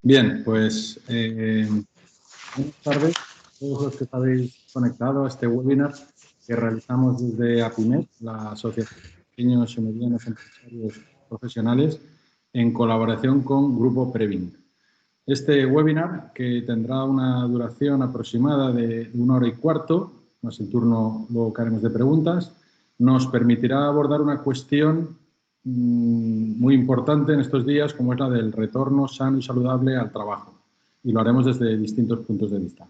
Bien, pues buenas tardes a todos los que estáis conectados a este webinar que realizamos desde APIMED, la Asociación de Pequeños y Medianos Empresarios Profesionales, en colaboración con Grupo Previn. Este webinar, que tendrá una duración aproximada de 1 hora y cuarto, más el turno luego que haremos de preguntas, nos permitirá abordar una cuestión muy importante en estos días, como es la del retorno sano y saludable al trabajo. Y lo haremos desde distintos puntos de vista.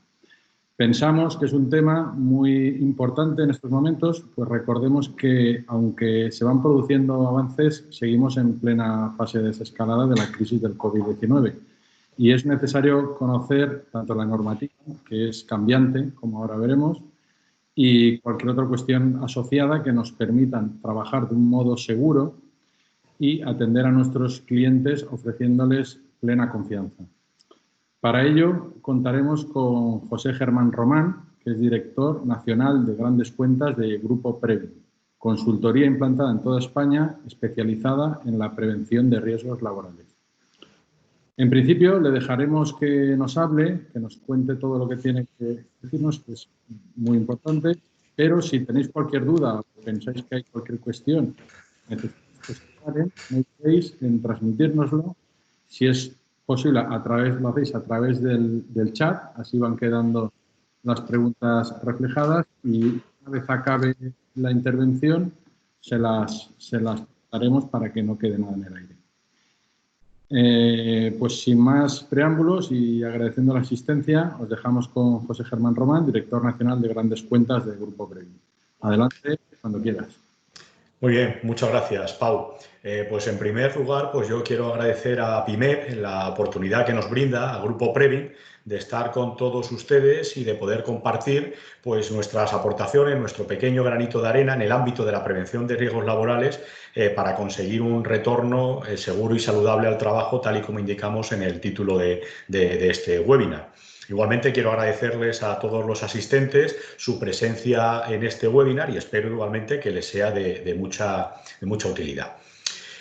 Pensamos que es un tema muy importante en estos momentos, pues recordemos que, aunque se van produciendo avances, seguimos en plena fase de desescalada de la crisis del COVID-19. Y es necesario conocer tanto la normativa, que es cambiante, como ahora veremos, y cualquier otra cuestión asociada que nos permitan trabajar de un modo seguro y atender a nuestros clientes ofreciéndoles plena confianza. Para ello, contaremos con José Germán Román, que es director nacional de grandes cuentas de Grupo Previn, consultoría implantada en toda España, especializada en la prevención de riesgos laborales. En principio, le dejaremos que nos hable, que nos cuente todo lo que tiene que decirnos, que es muy importante, pero si tenéis cualquier duda o pensáis que hay cualquier cuestión, no dudéis en transmitírnoslo. Si es posible, lo hacéis a través del chat, así van quedando las preguntas reflejadas y una vez acabe la intervención se las daremos para que no quede nada en el aire. Pues sin más preámbulos y agradeciendo la asistencia, os dejamos con José Germán Román, director nacional de grandes cuentas del Grupo Previn. Adelante, cuando quieras. Muy bien, muchas gracias, Pau. Pues en primer lugar, pues yo quiero agradecer a APIMED la oportunidad que nos brinda al Grupo Previn de estar con todos ustedes y de poder compartir pues nuestras aportaciones, nuestro pequeño granito de arena en el ámbito de la prevención de riesgos laborales para conseguir un retorno seguro y saludable al trabajo, tal y como indicamos en el título de este webinar. Igualmente quiero agradecerles a todos los asistentes su presencia en este webinar y espero igualmente que les sea de mucha utilidad.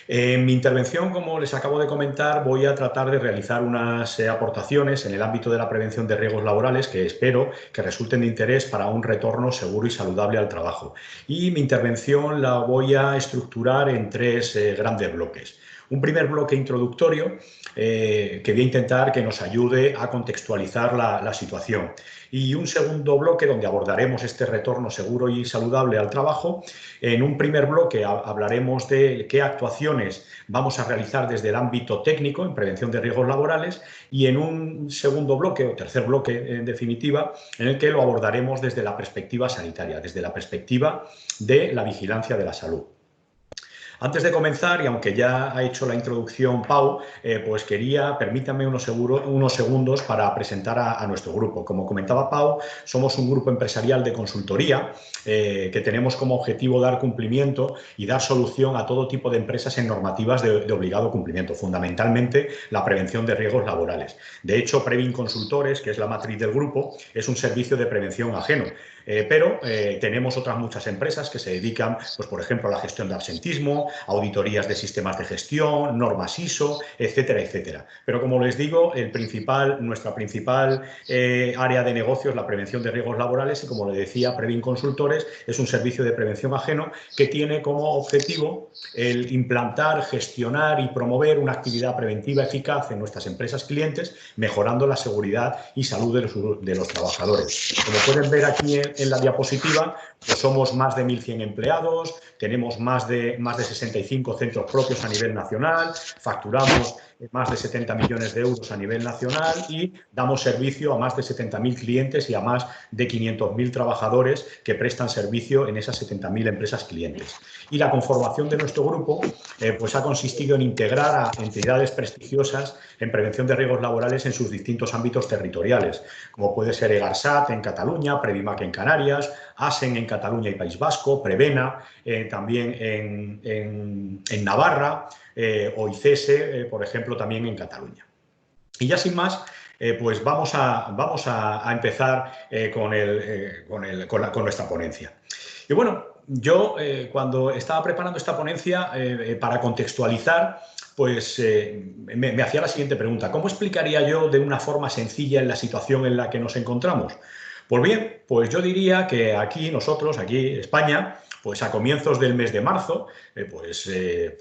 En mi intervención, como les acabo de comentar, voy a tratar de realizar unas aportaciones en el ámbito de la prevención de riesgos laborales que espero que resulten de interés para un retorno seguro y saludable al trabajo. Y mi intervención la voy a estructurar en tres grandes bloques. Un primer bloque introductorio que voy a intentar que nos ayude a contextualizar la situación. Y un segundo bloque donde abordaremos este retorno seguro y saludable al trabajo. En un primer bloque hablaremos de qué actuaciones vamos a realizar desde el ámbito técnico en prevención de riesgos laborales y en un segundo bloque o tercer bloque en definitiva en el que lo abordaremos desde la perspectiva sanitaria, desde la perspectiva de la vigilancia de la salud. Antes de comenzar, y aunque ya ha hecho la introducción Pau, pues permítanme unos segundos para presentar a nuestro grupo. Como comentaba Pau, somos un grupo empresarial de consultoría que tenemos como objetivo dar cumplimiento y dar solución a todo tipo de empresas en normativas de obligado cumplimiento, fundamentalmente la prevención de riesgos laborales. De hecho, Previn Consultores, que es la matriz del grupo, es un servicio de prevención ajeno. Pero tenemos otras muchas empresas que se dedican, pues, por ejemplo, a la gestión de absentismo, auditorías de sistemas de gestión, normas ISO, etcétera, etcétera. Pero como les digo, nuestra principal área de negocio es la prevención de riesgos laborales y, como le decía, Previn Consultores es un servicio de prevención ajeno que tiene como objetivo el implantar, gestionar y promover una actividad preventiva eficaz en nuestras empresas clientes, mejorando la seguridad y salud de los trabajadores. Como pueden ver aquí en la diapositiva, pues somos más de 1.100 empleados, tenemos más de 65 centros propios a nivel nacional, facturamos más de 70 millones de euros a nivel nacional y damos servicio a más de 70.000 clientes y a más de 500.000 trabajadores que prestan servicio en esas 70.000 empresas clientes. Y la conformación de nuestro grupo pues ha consistido en integrar a entidades prestigiosas en prevención de riesgos laborales en sus distintos ámbitos territoriales, como puede ser EGARSAT en Cataluña, Previmac en Canarias, ASEN en Cataluña y País Vasco, Prevena también en Navarra, o ICESE, por ejemplo, también en Cataluña. Y ya sin más, pues vamos a empezar con nuestra ponencia. Y bueno, yo cuando estaba preparando esta ponencia, para contextualizar, pues me hacía la siguiente pregunta. ¿Cómo explicaría yo de una forma sencilla en la situación en la que nos encontramos? Pues bien, pues yo diría que aquí nosotros, aquí España, pues a comienzos del mes de marzo,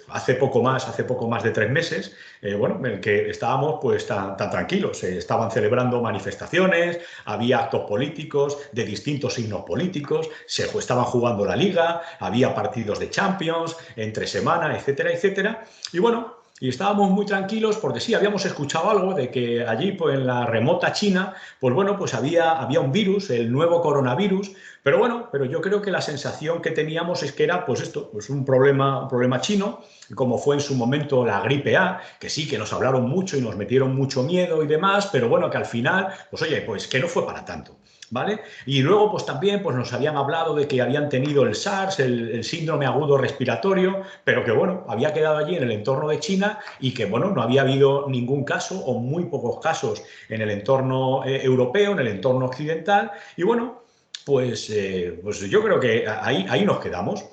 hace poco más de 3 meses, bueno, en el que estábamos pues tan tranquilos, estaban celebrando manifestaciones, había actos políticos de distintos signos políticos, estaban jugando la Liga, había partidos de Champions entre semana, etcétera, etcétera, y bueno, y estábamos muy tranquilos porque sí, habíamos escuchado algo de que allí pues, en la remota China, pues bueno, pues había un virus, el nuevo coronavirus, pero bueno, pero yo creo que la sensación que teníamos es que era pues esto, pues un problema chino, como fue en su momento la gripe A, que sí, que nos hablaron mucho y nos metieron mucho miedo y demás, pero bueno, que al final, pues oye, pues que no fue para tanto. ¿Vale? Y luego pues también pues, nos habían hablado de que habían tenido el SARS, el síndrome agudo respiratorio, pero que bueno, había quedado allí en el entorno de China y que bueno, no había habido ningún caso o muy pocos casos en el entorno europeo, en el entorno occidental y bueno, pues yo creo que ahí nos quedamos.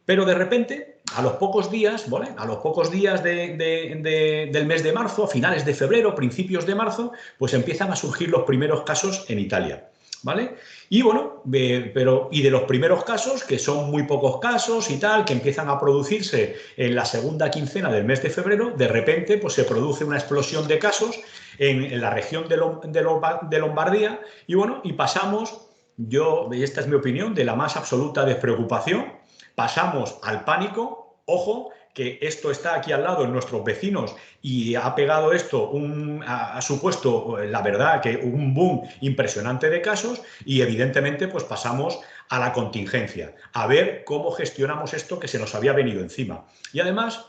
Pero de repente, a los pocos días, ¿vale? A los pocos días del mes de marzo, a finales de febrero, principios de marzo, pues empiezan a surgir los primeros casos en Italia. ¿Vale? Y bueno, y de los primeros casos, que son muy pocos casos y tal, que empiezan a producirse en la segunda quincena del mes de febrero, de repente pues se produce una explosión de casos en la región de Lombardía y bueno, y pasamos, y esta es mi opinión, de la más absoluta despreocupación, pasamos al pánico, ojo, que esto está aquí al lado en nuestros vecinos y ha pegado esto, ha supuesto, la verdad, que un boom impresionante de casos y evidentemente pues pasamos a la contingencia, a ver cómo gestionamos esto que se nos había venido encima. Y además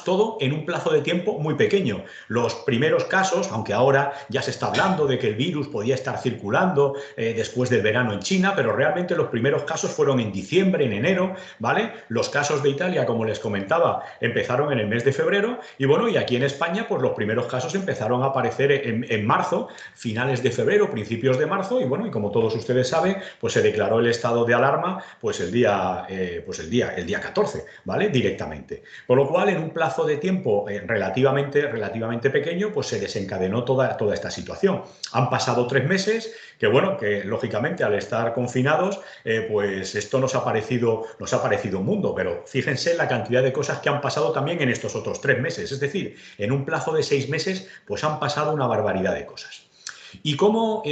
todo en un plazo de tiempo muy pequeño. Los primeros casos, aunque ahora ya se está hablando de que el virus podía estar circulando después del verano en China, pero realmente los primeros casos fueron en diciembre, en enero, ¿vale? Los casos de Italia, como les comentaba, empezaron en el mes de febrero y bueno, y aquí en España, pues los primeros casos empezaron a aparecer en marzo, finales de febrero, principios de marzo y bueno, y como todos ustedes saben, pues se declaró el estado de alarma pues el día 14, ¿vale? Directamente. Con lo cual, en un plazo de tiempo relativamente pequeño, pues se desencadenó toda esta situación. Han pasado 3 meses, que bueno, que lógicamente al estar confinados, pues esto nos ha parecido un mundo, pero fíjense la cantidad de cosas que han pasado también en estos otros 3 meses. Es decir, en un plazo de 6 meses, pues han pasado una barbaridad de cosas. ¿Y cómo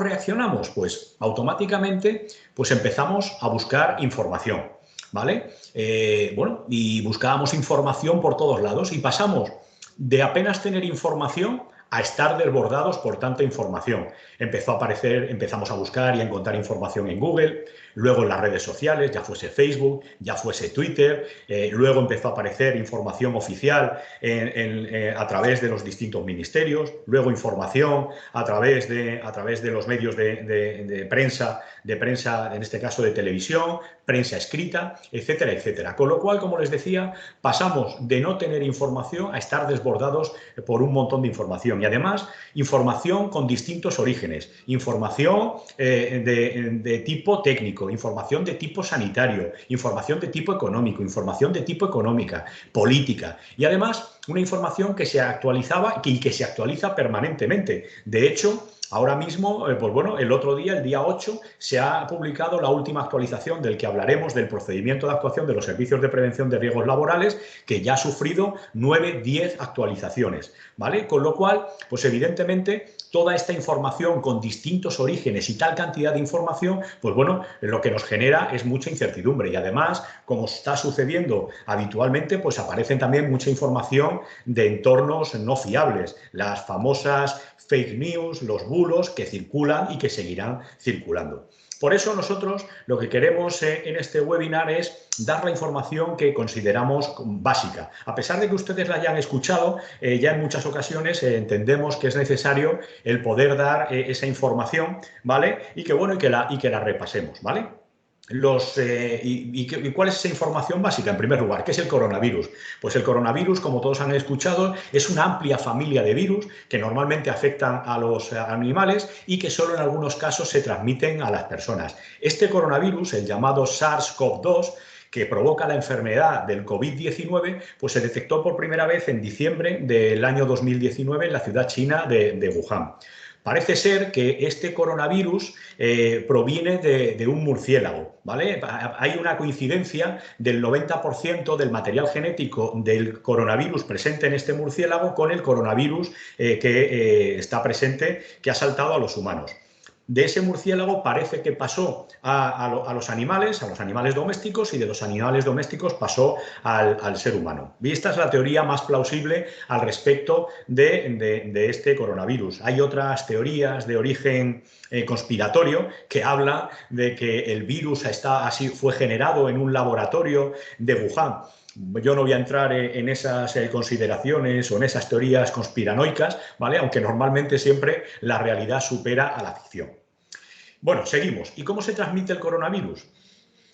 reaccionamos? Pues automáticamente pues empezamos a buscar información. ¿Vale? Bueno, y buscábamos información por todos lados y pasamos de apenas tener información a estar desbordados por tanta información. Empezamos a buscar y a encontrar información en Google, luego en las redes sociales, ya fuese Facebook, ya fuese Twitter, luego empezó a aparecer información oficial a través de los distintos ministerios, luego información a través de los medios de prensa, en este caso de televisión, prensa escrita, etcétera, etcétera. Con lo cual, como les decía, pasamos de no tener información a estar desbordados por un montón de información. Y además, información con distintos orígenes, información de tipo técnico, información de tipo sanitario, información de tipo económico, información de tipo económica, política. Y además, una información que se actualizaba y que se actualiza permanentemente. De hecho, ahora mismo, pues bueno, el otro día, el día 8, se ha publicado la última actualización del que hablaremos, del procedimiento de actuación de los servicios de prevención de riesgos laborales, que ya ha sufrido 9-10 actualizaciones, ¿vale? Con lo cual, pues evidentemente, toda esta información con distintos orígenes y tal cantidad de información, pues bueno, lo que nos genera es mucha incertidumbre y además, como está sucediendo habitualmente, pues aparecen también mucha información de entornos no fiables, las famosas fake news, los bulos que circulan y que seguirán circulando. Por eso nosotros lo que queremos en este webinar es dar la información que consideramos básica. A pesar de que ustedes la hayan escuchado, ya en muchas ocasiones entendemos que es necesario el poder dar esa información, ¿vale? Y que bueno, y que la repasemos, ¿vale? ¿Y cuál es esa información básica? En primer lugar, ¿qué es el coronavirus? Pues el coronavirus, como todos han escuchado, es una amplia familia de virus que normalmente afectan a los animales y que solo en algunos casos se transmiten a las personas. Este coronavirus, el llamado SARS-CoV-2, que provoca la enfermedad del COVID-19, pues se detectó por primera vez en diciembre del año 2019 en la ciudad china de Wuhan. Parece ser que este coronavirus proviene de un murciélago, ¿vale? Hay una coincidencia del 90% del material genético del coronavirus presente en este murciélago con el coronavirus que está presente, que ha saltado a los humanos. De ese murciélago parece que pasó a los animales domésticos, y de los animales domésticos pasó al ser humano. Y esta es la teoría más plausible al respecto de este coronavirus. Hay otras teorías de origen conspiratorio que hablan de que el virus fue generado en un laboratorio de Wuhan. Yo no voy a entrar en esas consideraciones o en esas teorías conspiranoicas, ¿vale? Aunque normalmente siempre la realidad supera a la ficción. Bueno, seguimos. ¿Y cómo se transmite el coronavirus?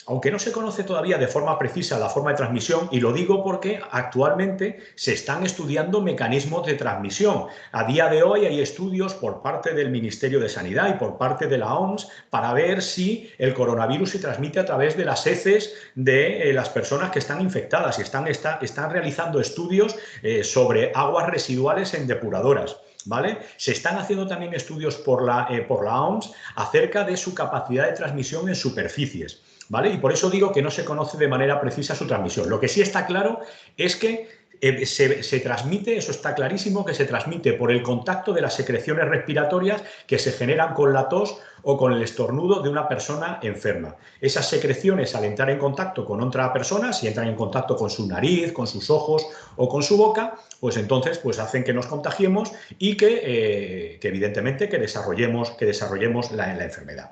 Aunque no se conoce todavía de forma precisa la forma de transmisión, y lo digo porque actualmente se están estudiando mecanismos de transmisión. A día de hoy hay estudios por parte del Ministerio de Sanidad y por parte de la OMS para ver si el coronavirus se transmite a través de las heces de las personas que están infectadas, y están realizando estudios sobre aguas residuales en depuradoras. ¿Vale? Se están haciendo también estudios por la OMS acerca de su capacidad de transmisión en superficies, ¿vale? Y por eso digo que no se conoce de manera precisa su transmisión. Lo que sí está claro es que se transmite, eso está clarísimo, que se transmite por el contacto de las secreciones respiratorias que se generan con la tos o con el estornudo de una persona enferma. Esas secreciones, al entrar en contacto con otra persona, si entran en contacto con su nariz, con sus ojos o con su boca, pues entonces hacen que nos contagiemos y que evidentemente que desarrollemos la enfermedad.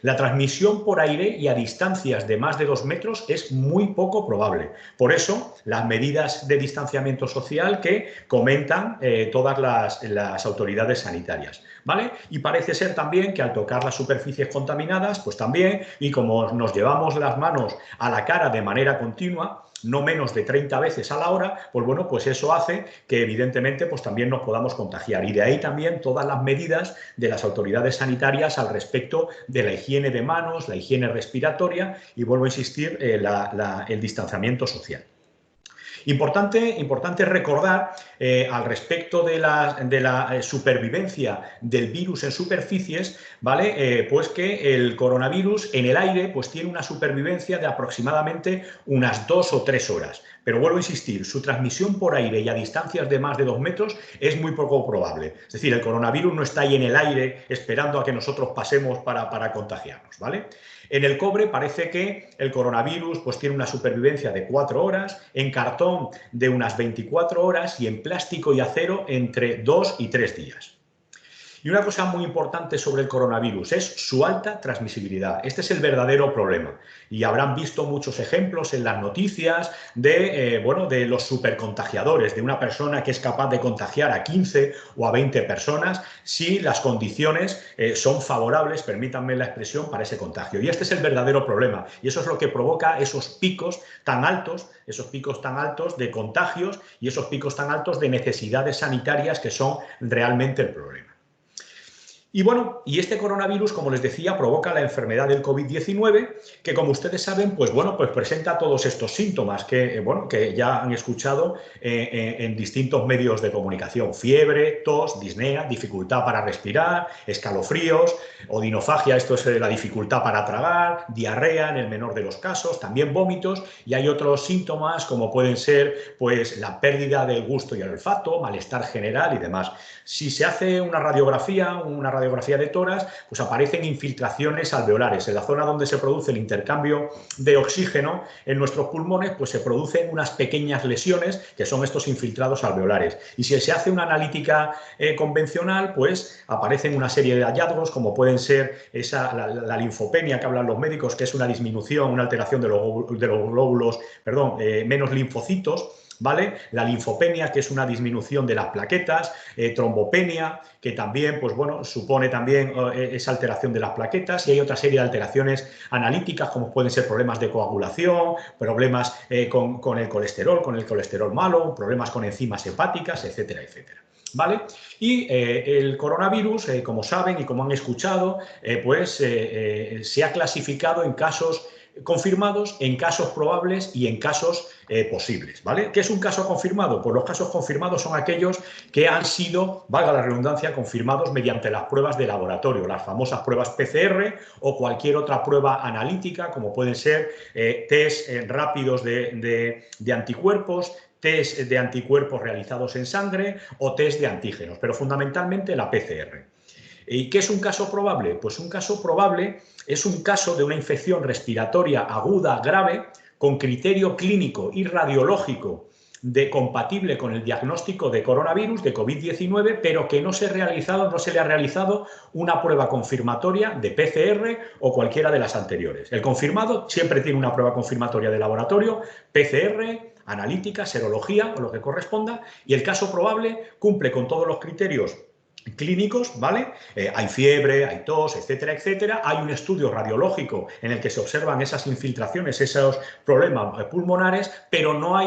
La transmisión por aire y a distancias de más de 2 metros es muy poco probable. Por eso, las medidas de distanciamiento social que comentan todas las autoridades sanitarias, ¿vale? Y parece ser también que al tocar las superficies contaminadas, pues también, y como nos llevamos las manos a la cara de manera continua, no menos de 30 veces a la hora, pues bueno, pues eso hace que evidentemente pues también nos podamos contagiar. Y de ahí también todas las medidas de las autoridades sanitarias al respecto de la higiene de manos, la higiene respiratoria y, vuelvo a insistir, el distanciamiento social. Importante recordar al respecto de la supervivencia del virus en superficies, ¿vale? Pues que el coronavirus en el aire pues tiene una supervivencia de aproximadamente unas 2 o 3 horas. Pero vuelvo a insistir, su transmisión por aire y a distancias de más de 2 metros es muy poco probable. Es decir, el coronavirus no está ahí en el aire esperando a que nosotros pasemos para contagiarnos, ¿vale? En el cobre parece que el coronavirus pues tiene una supervivencia de 4 horas, en cartón de unas 24 horas y en plástico y acero entre 2 y 3 días. Y una cosa muy importante sobre el coronavirus es su alta transmisibilidad. Este es el verdadero problema. Y habrán visto muchos ejemplos en las noticias de los supercontagiadores, de una persona que es capaz de contagiar a 15 o a 20 personas si las condiciones son favorables, permítanme la expresión, para ese contagio. Y este es el verdadero problema. Y eso es lo que provoca esos picos tan altos de contagios y esos picos tan altos de necesidades sanitarias que son realmente el problema. Y bueno, y este coronavirus, como les decía, provoca la enfermedad del COVID-19, que como ustedes saben, pues presenta todos estos síntomas que ya han escuchado en distintos medios de comunicación: fiebre, tos, disnea, dificultad para respirar, escalofríos, odinofagia, esto es la dificultad para tragar, diarrea en el menor de los casos, también vómitos, y hay otros síntomas como pueden ser pues la pérdida del gusto y el olfato, malestar general y demás. Si se hace una radiografía de toras, pues aparecen infiltraciones alveolares. En la zona donde se produce el intercambio de oxígeno en nuestros pulmones, pues se producen unas pequeñas lesiones que son estos infiltrados alveolares. Y si se hace una analítica convencional, pues aparecen una serie de hallazgos, como pueden ser la linfopenia que hablan los médicos, que es una disminución, una alteración de los glóbulos, menos linfocitos, ¿vale? La linfopenia, que es una disminución de las plaquetas, trombopenia, que también supone también esa alteración de las plaquetas, y hay otra serie de alteraciones analíticas, como pueden ser problemas de coagulación, problemas con el colesterol malo, problemas con enzimas hepáticas, etcétera, etcétera. ¿vale? Y el coronavirus, como saben y como han escuchado, se ha clasificado en casos confirmados, en casos probables y en casos posibles, ¿vale? ¿Qué es un caso confirmado? Pues los casos confirmados son aquellos que han sido, valga la redundancia, confirmados mediante las pruebas de laboratorio, las famosas pruebas PCR o cualquier otra prueba analítica, como pueden ser test rápidos de anticuerpos, test de anticuerpos realizados en sangre o test de antígenos, pero fundamentalmente la PCR. ¿Y qué es un caso probable? Pues un caso probable es un caso de una infección respiratoria aguda grave con criterio clínico y radiológico compatible con el diagnóstico de coronavirus, de COVID-19, pero que no se le ha realizado una prueba confirmatoria de PCR o cualquiera de las anteriores. El confirmado siempre tiene una prueba confirmatoria de laboratorio, PCR, analítica, serología o lo que corresponda, y el caso probable cumple con todos los criterios clínicos, ¿vale? Hay fiebre, hay tos, etcétera, etcétera. Hay un estudio radiológico en el que se observan esas infiltraciones, esos problemas pulmonares, pero no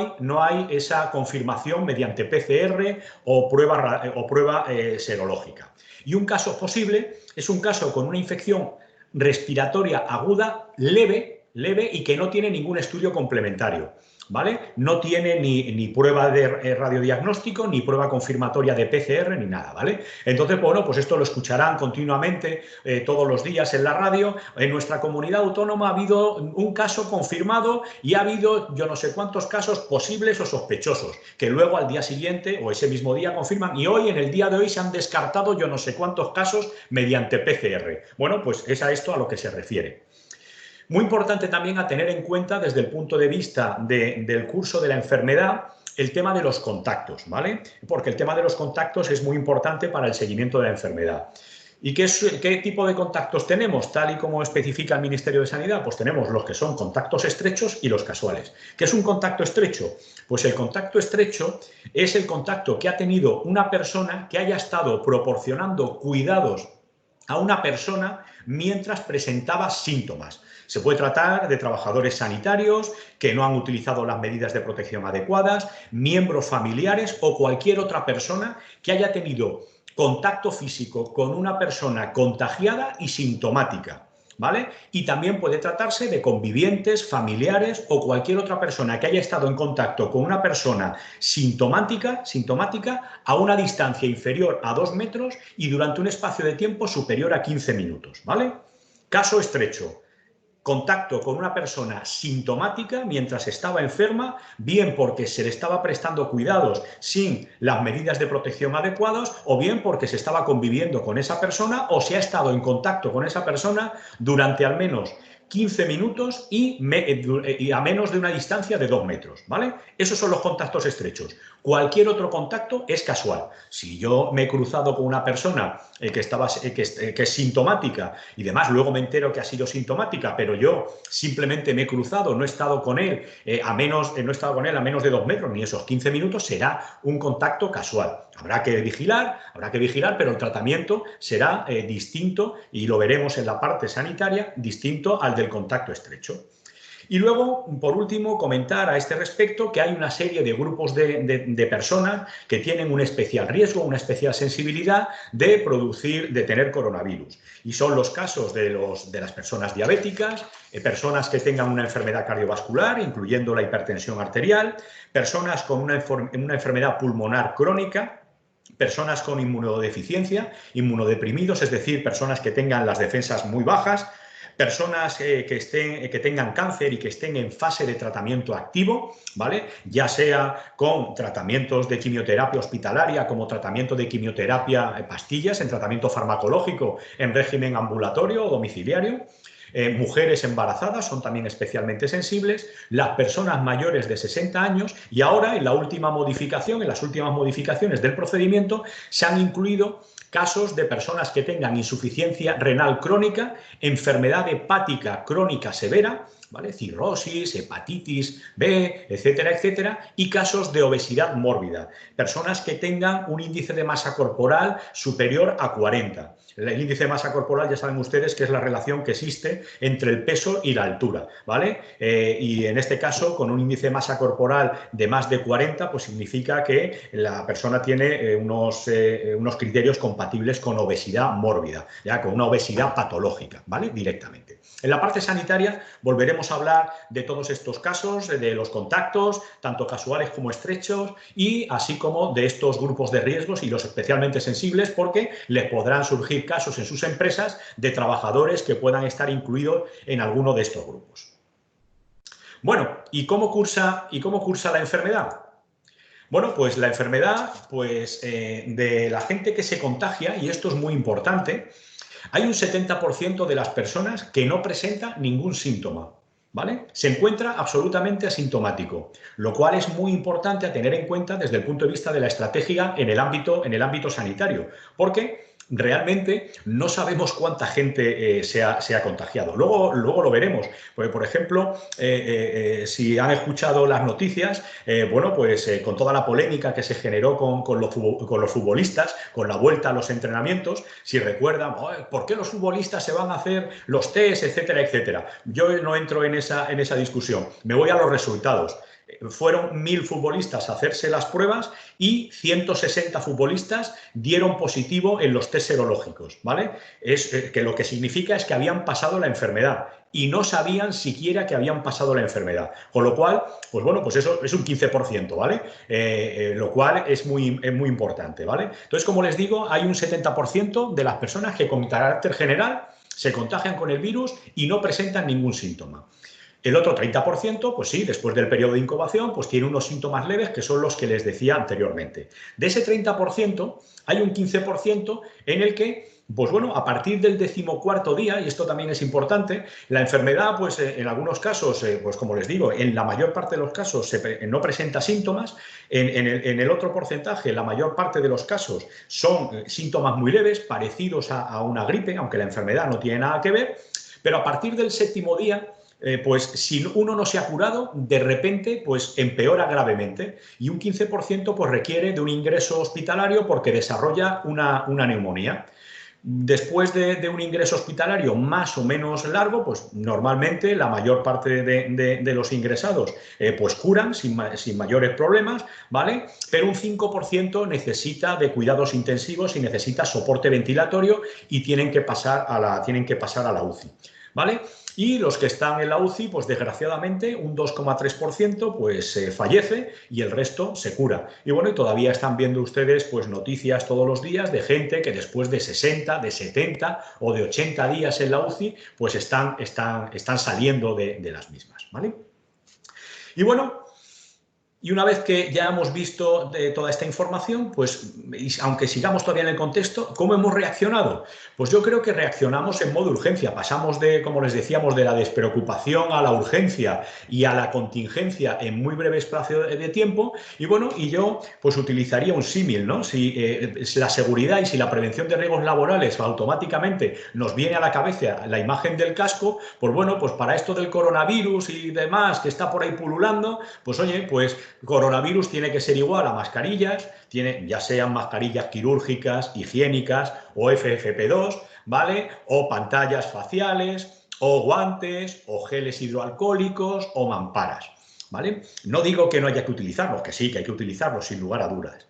hay esa confirmación mediante PCR o prueba serológica. Y un caso posible es un caso con una infección respiratoria aguda leve y que no tiene ningún estudio complementario, ¿vale? No tiene ni prueba de radiodiagnóstico, ni prueba confirmatoria de PCR, ni nada, ¿vale? Entonces, bueno, pues esto lo escucharán continuamente todos los días en la radio. En nuestra comunidad autónoma ha habido un caso confirmado y ha habido yo no sé cuántos casos posibles o sospechosos, que luego al día siguiente o ese mismo día confirman, y hoy, en el día de hoy, se han descartado yo no sé cuántos casos mediante PCR. Bueno, pues es a esto a lo que se refiere. Muy importante también a tener en cuenta desde el punto de vista del curso de la enfermedad el tema de los contactos, ¿vale? Porque el tema de los contactos es muy importante para el seguimiento de la enfermedad. ¿Y qué tipo de contactos tenemos? Tal y como especifica el Ministerio de Sanidad, pues tenemos los que son contactos estrechos y los casuales. ¿Qué es un contacto estrecho? Pues el contacto estrecho es el contacto que ha tenido una persona que haya estado proporcionando cuidados a una persona mientras presentaba síntomas. Se puede tratar de trabajadores sanitarios que no han utilizado las medidas de protección adecuadas, miembros familiares o cualquier otra persona que haya tenido contacto físico con una persona contagiada y sintomática, ¿vale? Y también puede tratarse de convivientes, familiares o cualquier otra persona que haya estado en contacto con una persona sintomática a una distancia inferior a 2 metros y durante un espacio de tiempo superior a 15 minutos, ¿vale? Caso estrecho: contacto con una persona sintomática mientras estaba enferma, bien porque se le estaba prestando cuidados sin las medidas de protección adecuadas, o bien porque se estaba conviviendo con esa persona o se ha estado en contacto con esa persona durante al menos 15 minutos y a menos de una distancia de 2 metros, ¿vale? Esos son los contactos estrechos. Cualquier otro contacto es casual. Si yo me he cruzado con una persona que es sintomática y demás, luego me entero que ha sido sintomática, pero yo simplemente me he cruzado, no he estado con él a menos de 2 metros, ni esos 15 minutos, será un contacto casual. Habrá que vigilar, pero el tratamiento será distinto, y lo veremos en la parte sanitaria, distinto al del contacto estrecho. Y luego, por último, comentar a este respecto que hay una serie de grupos de personas que tienen un especial riesgo, una especial sensibilidad de tener coronavirus. Y son los casos de las personas diabéticas, personas que tengan una enfermedad cardiovascular, incluyendo la hipertensión arterial, personas con una enfermedad pulmonar crónica, personas con inmunodeficiencia, inmunodeprimidos, es decir, personas que tengan las defensas muy bajas, personas que tengan cáncer y que estén en fase de tratamiento activo, ¿vale? Ya sea con tratamientos de quimioterapia hospitalaria, como tratamiento de quimioterapia pastillas, en tratamiento farmacológico en régimen ambulatorio o domiciliario. Mujeres embarazadas son también especialmente sensibles, las personas mayores de 60 años, y ahora en las últimas modificaciones del procedimiento se han incluido casos de personas que tengan insuficiencia renal crónica, enfermedad hepática crónica severa, ¿vale? Cirrosis, hepatitis B, etcétera, etcétera, y casos de obesidad mórbida, personas que tengan un índice de masa corporal superior a 40. El índice de masa corporal, ya saben ustedes que es la relación que existe entre el peso y la altura, ¿vale? Y en este caso, con un índice de masa corporal de más de 40, pues significa que la persona tiene unos criterios compatibles con obesidad mórbida, ya con una obesidad patológica, ¿vale? Directamente. En la parte sanitaria volveremos a hablar de todos estos casos, de los contactos, tanto casuales como estrechos, y así como de estos grupos de riesgos y los especialmente sensibles, porque les podrán surgir casos en sus empresas de trabajadores que puedan estar incluidos en alguno de estos grupos. Bueno, ¿y cómo cursa la enfermedad? Bueno, pues la enfermedad, de la gente que se contagia, y esto es muy importante, hay un 70% de las personas que no presenta ningún síntoma, ¿vale? Se encuentra absolutamente asintomático, lo cual es muy importante a tener en cuenta desde el punto de vista de la estrategia en el ámbito sanitario, porque realmente no sabemos cuánta gente se ha contagiado. Luego lo veremos. Porque, por ejemplo, si han escuchado las noticias, con toda la polémica que se generó con los futbolistas, con la vuelta a los entrenamientos, si recuerdan, ¿por qué los futbolistas se van a hacer los test, etcétera, etcétera? Yo no entro en esa discusión. Me voy a los resultados. Fueron 1000 futbolistas a hacerse las pruebas y 160 futbolistas dieron positivo en los test serológicos, ¿vale? Que lo que significa es que habían pasado la enfermedad y no sabían siquiera que habían pasado la enfermedad. Con lo cual, eso es un 15%, ¿vale? Lo cual es muy importante, ¿vale? Entonces, como les digo, hay un 70% de las personas que con carácter general se contagian con el virus y no presentan ningún síntoma. El otro 30%, pues sí, después del periodo de incubación, pues tiene unos síntomas leves que son los que les decía anteriormente. De ese 30%, hay un 15% en el que, a partir del 14º día, y esto también es importante, la enfermedad, en algunos casos, como les digo, en la mayor parte de los casos no presenta síntomas. En el otro porcentaje, la mayor parte de los casos son síntomas muy leves, parecidos a una gripe, aunque la enfermedad no tiene nada que ver, pero a partir del 7º día, si uno no se ha curado, de repente empeora gravemente, y un 15% requiere de un ingreso hospitalario porque desarrolla una neumonía. Después de un ingreso hospitalario más o menos largo, normalmente la mayor parte de los ingresados curan sin mayores problemas, ¿vale? Pero un 5% necesita de cuidados intensivos y necesita soporte ventilatorio y tienen que pasar a la UCI, ¿vale? Y los que están en la UCI, desgraciadamente, un 2,3% fallece y el resto se cura. Y todavía están viendo ustedes noticias todos los días de gente que después de 60, de 70 o de 80 días en la UCI, están saliendo de las mismas, ¿vale? Y y una vez que ya hemos visto toda esta información, aunque sigamos todavía en el contexto, ¿cómo hemos reaccionado? Pues yo creo que reaccionamos en modo urgencia. Pasamos como les decíamos, de la despreocupación a la urgencia y a la contingencia en muy breve espacio de tiempo. Y yo utilizaría un símil, ¿no? Si la seguridad y si la prevención de riesgos laborales automáticamente nos viene a la cabeza la imagen del casco, para esto del coronavirus y demás que está por ahí pululando, coronavirus tiene que ser igual a mascarillas, ya sean mascarillas quirúrgicas, higiénicas o FFP2, ¿vale? O pantallas faciales, o guantes, o geles hidroalcohólicos, o mamparas, ¿vale? No digo que no haya que utilizarlos, que sí, que hay que utilizarlos sin lugar a dudas,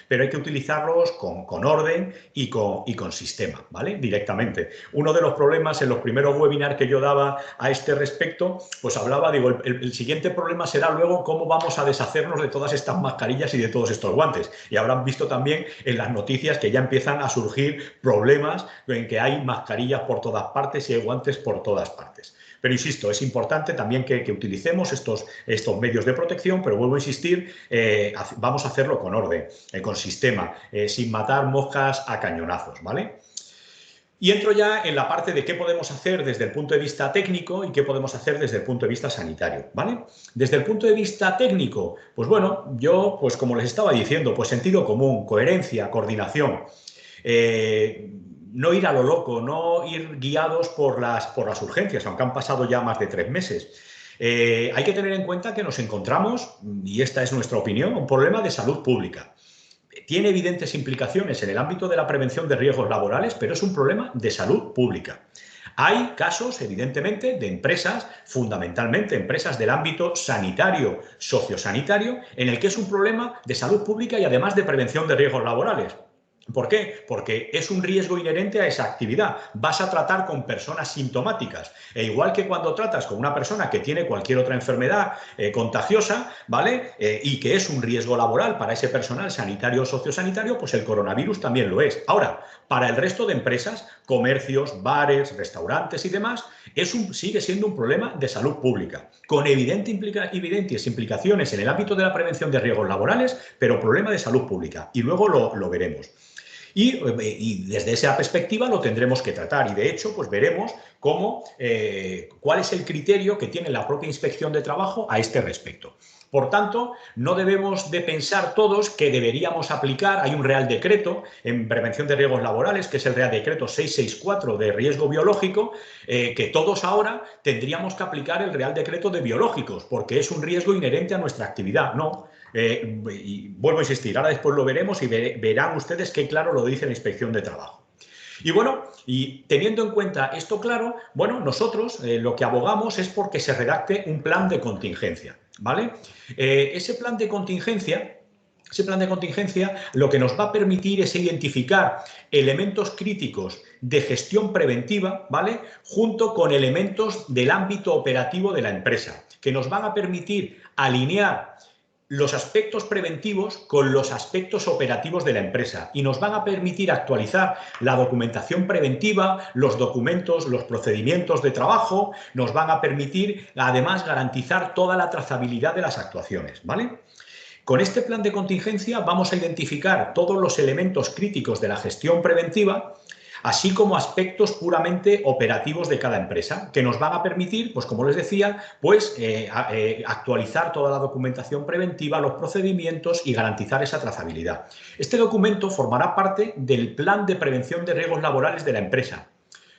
pero hay que utilizarlos con orden y con sistema, ¿vale? Directamente. Uno de los problemas en los primeros webinars que yo daba a este respecto, hablaba, el siguiente problema será luego cómo vamos a deshacernos de todas estas mascarillas y de todos estos guantes. Y habrán visto también en las noticias que ya empiezan a surgir problemas en que hay mascarillas por todas partes y hay guantes por todas partes. Pero insisto, es importante también que utilicemos estos medios de protección, pero vuelvo a insistir, vamos a hacerlo con orden, con sistema, sin matar moscas a cañonazos, ¿vale? Y entro ya en la parte de qué podemos hacer desde el punto de vista técnico y qué podemos hacer desde el punto de vista sanitario, ¿vale? Desde el punto de vista técnico, yo, como les estaba diciendo, sentido común, coherencia, coordinación. No ir a lo loco, no ir guiados por las urgencias, aunque han pasado ya más de 3 meses. Hay que tener en cuenta que nos encontramos, y esta es nuestra opinión, un problema de salud pública. tiene evidentes implicaciones en el ámbito de la prevención de riesgos laborales, pero es un problema de salud pública. Hay casos, evidentemente, de empresas, fundamentalmente empresas del ámbito sanitario, sociosanitario, en el que es un problema de salud pública y además de prevención de riesgos laborales. ¿Por qué? Porque es un riesgo inherente a esa actividad. Vas a tratar con personas sintomáticas. E igual que cuando tratas con una persona que tiene cualquier otra enfermedad contagiosa, ¿vale? Y que es un riesgo laboral para ese personal sanitario o sociosanitario, pues el coronavirus también lo es. Ahora, para el resto de empresas, comercios, bares, restaurantes y demás, sigue siendo un problema de salud pública, con evidentes implicaciones en el ámbito de la prevención de riesgos laborales, pero problema de salud pública. Y luego lo veremos. Y desde esa perspectiva lo tendremos que tratar y de hecho pues veremos cuál es el criterio que tiene la propia Inspección de Trabajo a este respecto. Por tanto, no debemos de pensar todos que deberíamos aplicar, hay un Real Decreto en prevención de riesgos laborales, que es el Real Decreto 664 de riesgo biológico, que todos ahora tendríamos que aplicar el Real Decreto de biológicos, porque es un riesgo inherente a nuestra actividad. No. Y vuelvo a insistir, ahora después lo veremos y verán ustedes qué claro lo dice la Inspección de Trabajo. Y bueno, y teniendo en cuenta esto claro, bueno, nosotros lo que abogamos es porque se redacte un plan de contingencia, ¿vale? Ese plan de contingencia lo que nos va a permitir es identificar elementos críticos de gestión preventiva, ¿vale? Junto con elementos del ámbito operativo de la empresa, que nos van a permitir alinear los aspectos preventivos con los aspectos operativos de la empresa y nos van a permitir actualizar la documentación preventiva, los documentos, los procedimientos de trabajo, nos van a permitir además garantizar toda la trazabilidad de las actuaciones, ¿vale? Con este plan de contingencia vamos a identificar todos los elementos críticos de la gestión preventiva, así como aspectos puramente operativos de cada empresa, que nos van a permitir, pues como les decía, pues actualizar toda la documentación preventiva, los procedimientos y garantizar esa trazabilidad. Este documento formará parte del plan de prevención de riesgos laborales de la empresa,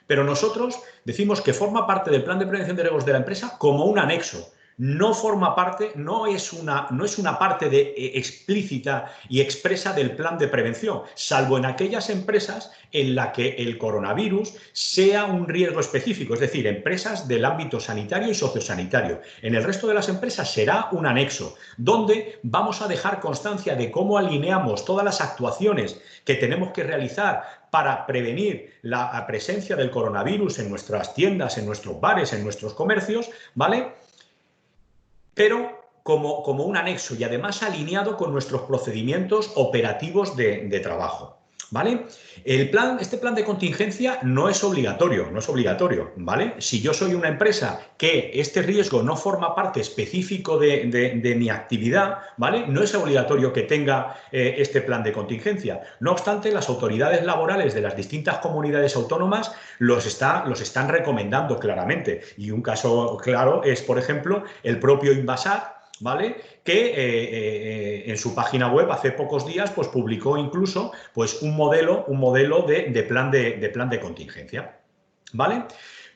pero nosotros decimos que forma parte del plan de prevención de riesgos de la empresa como un anexo. No forma parte, no es una parte explícita y expresa del plan de prevención, salvo en aquellas empresas en las que el coronavirus sea un riesgo específico, es decir, empresas del ámbito sanitario y sociosanitario. En el resto de las empresas será un anexo, donde vamos a dejar constancia de cómo alineamos todas las actuaciones que tenemos que realizar para prevenir la presencia del coronavirus en nuestras tiendas, en nuestros bares, en nuestros comercios, ¿vale? Pero como un anexo y además alineado con nuestros procedimientos operativos de trabajo, ¿vale? Este plan de contingencia no es obligatorio, ¿vale? Si yo soy una empresa que este riesgo no forma parte específico de mi actividad, ¿vale? No es obligatorio que tenga este plan de contingencia. No obstante, las autoridades laborales de las distintas comunidades autónomas los están recomendando claramente. Y un caso claro es, por ejemplo, el propio Inbasat, ¿vale? Que en su página web hace pocos días pues, publicó incluso pues, un modelo de plan de contingencia, ¿vale?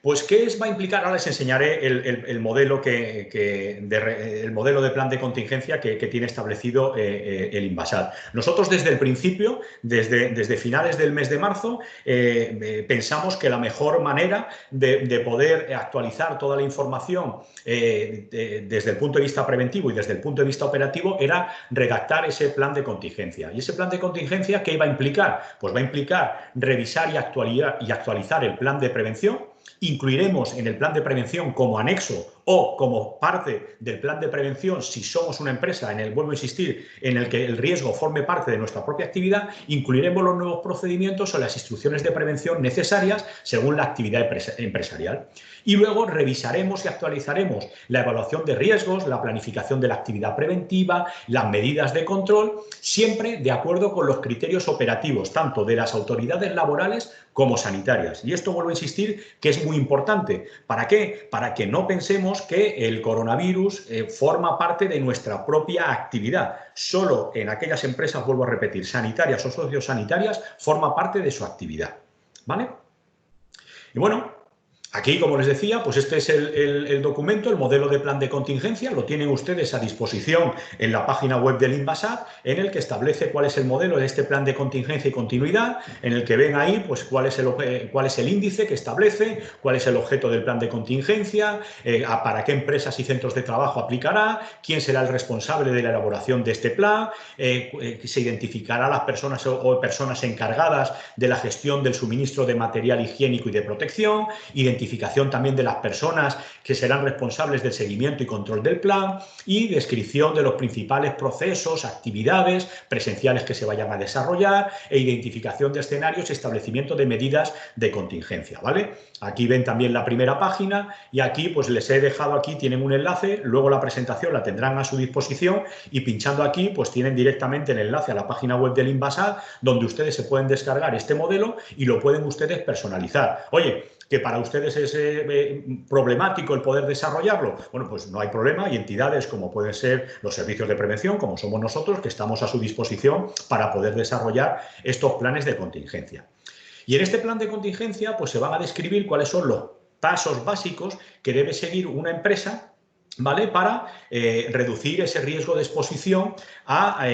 Pues, ¿qué va a implicar? Ahora les enseñaré el modelo de plan de contingencia que tiene establecido el Inbasat. Nosotros desde el principio, desde finales del mes de marzo, pensamos que la mejor manera de poder actualizar toda la información desde el punto de vista preventivo y desde el punto de vista operativo era redactar ese plan de contingencia. ¿Y ese plan de contingencia qué va a implicar? Pues va a implicar revisar y actualizar el plan de prevención. Incluiremos en el plan de prevención como anexo o como parte del plan de prevención, si somos una empresa, vuelvo a insistir, en el que el riesgo forme parte de nuestra propia actividad, incluiremos los nuevos procedimientos o las instrucciones de prevención necesarias según la actividad empresarial. Y luego revisaremos y actualizaremos la evaluación de riesgos, la planificación de la actividad preventiva, las medidas de control, siempre de acuerdo con los criterios operativos, tanto de las autoridades laborales como sanitarias. Y esto, vuelvo a insistir, que es muy importante. ¿Para qué? Para que no pensemos que el coronavirus forma parte de nuestra propia actividad. Solo en aquellas empresas, vuelvo a repetir, sanitarias o sociosanitarias, forma parte de su actividad. ¿Vale? Y bueno, Aquí, como les decía, pues este es el documento, el modelo de plan de contingencia, lo tienen ustedes a disposición en la página web del Inbasat, en el que establece cuál es el modelo de este plan de contingencia y continuidad, en el que ven ahí pues cuál es el índice que establece, cuál es el objeto del plan de contingencia, para qué empresas y centros de trabajo aplicará, quién será el responsable de la elaboración de este plan, se identificará las personas o personas encargadas de la gestión del suministro de material higiénico y de protección, identificación también de las personas que serán responsables del seguimiento y control del plan y descripción de los principales procesos, actividades presenciales que se vayan a desarrollar e identificación de escenarios y establecimiento de medidas de contingencia, ¿vale? Aquí ven también la primera página y aquí pues les he dejado, aquí tienen un enlace, luego la presentación la tendrán a su disposición y pinchando aquí pues tienen directamente el enlace a la página web del Inbasat donde ustedes se pueden descargar este modelo y lo pueden ustedes personalizar. Oye, que para ustedes es problemático el poder desarrollarlo, bueno, pues no hay problema, hay entidades como pueden ser los servicios de prevención, como somos nosotros, que estamos a su disposición para poder desarrollar estos planes de contingencia. Y en este plan de contingencia pues se van a describir cuáles son los pasos básicos que debe seguir una empresa, ¿vale? Para reducir ese riesgo de exposición al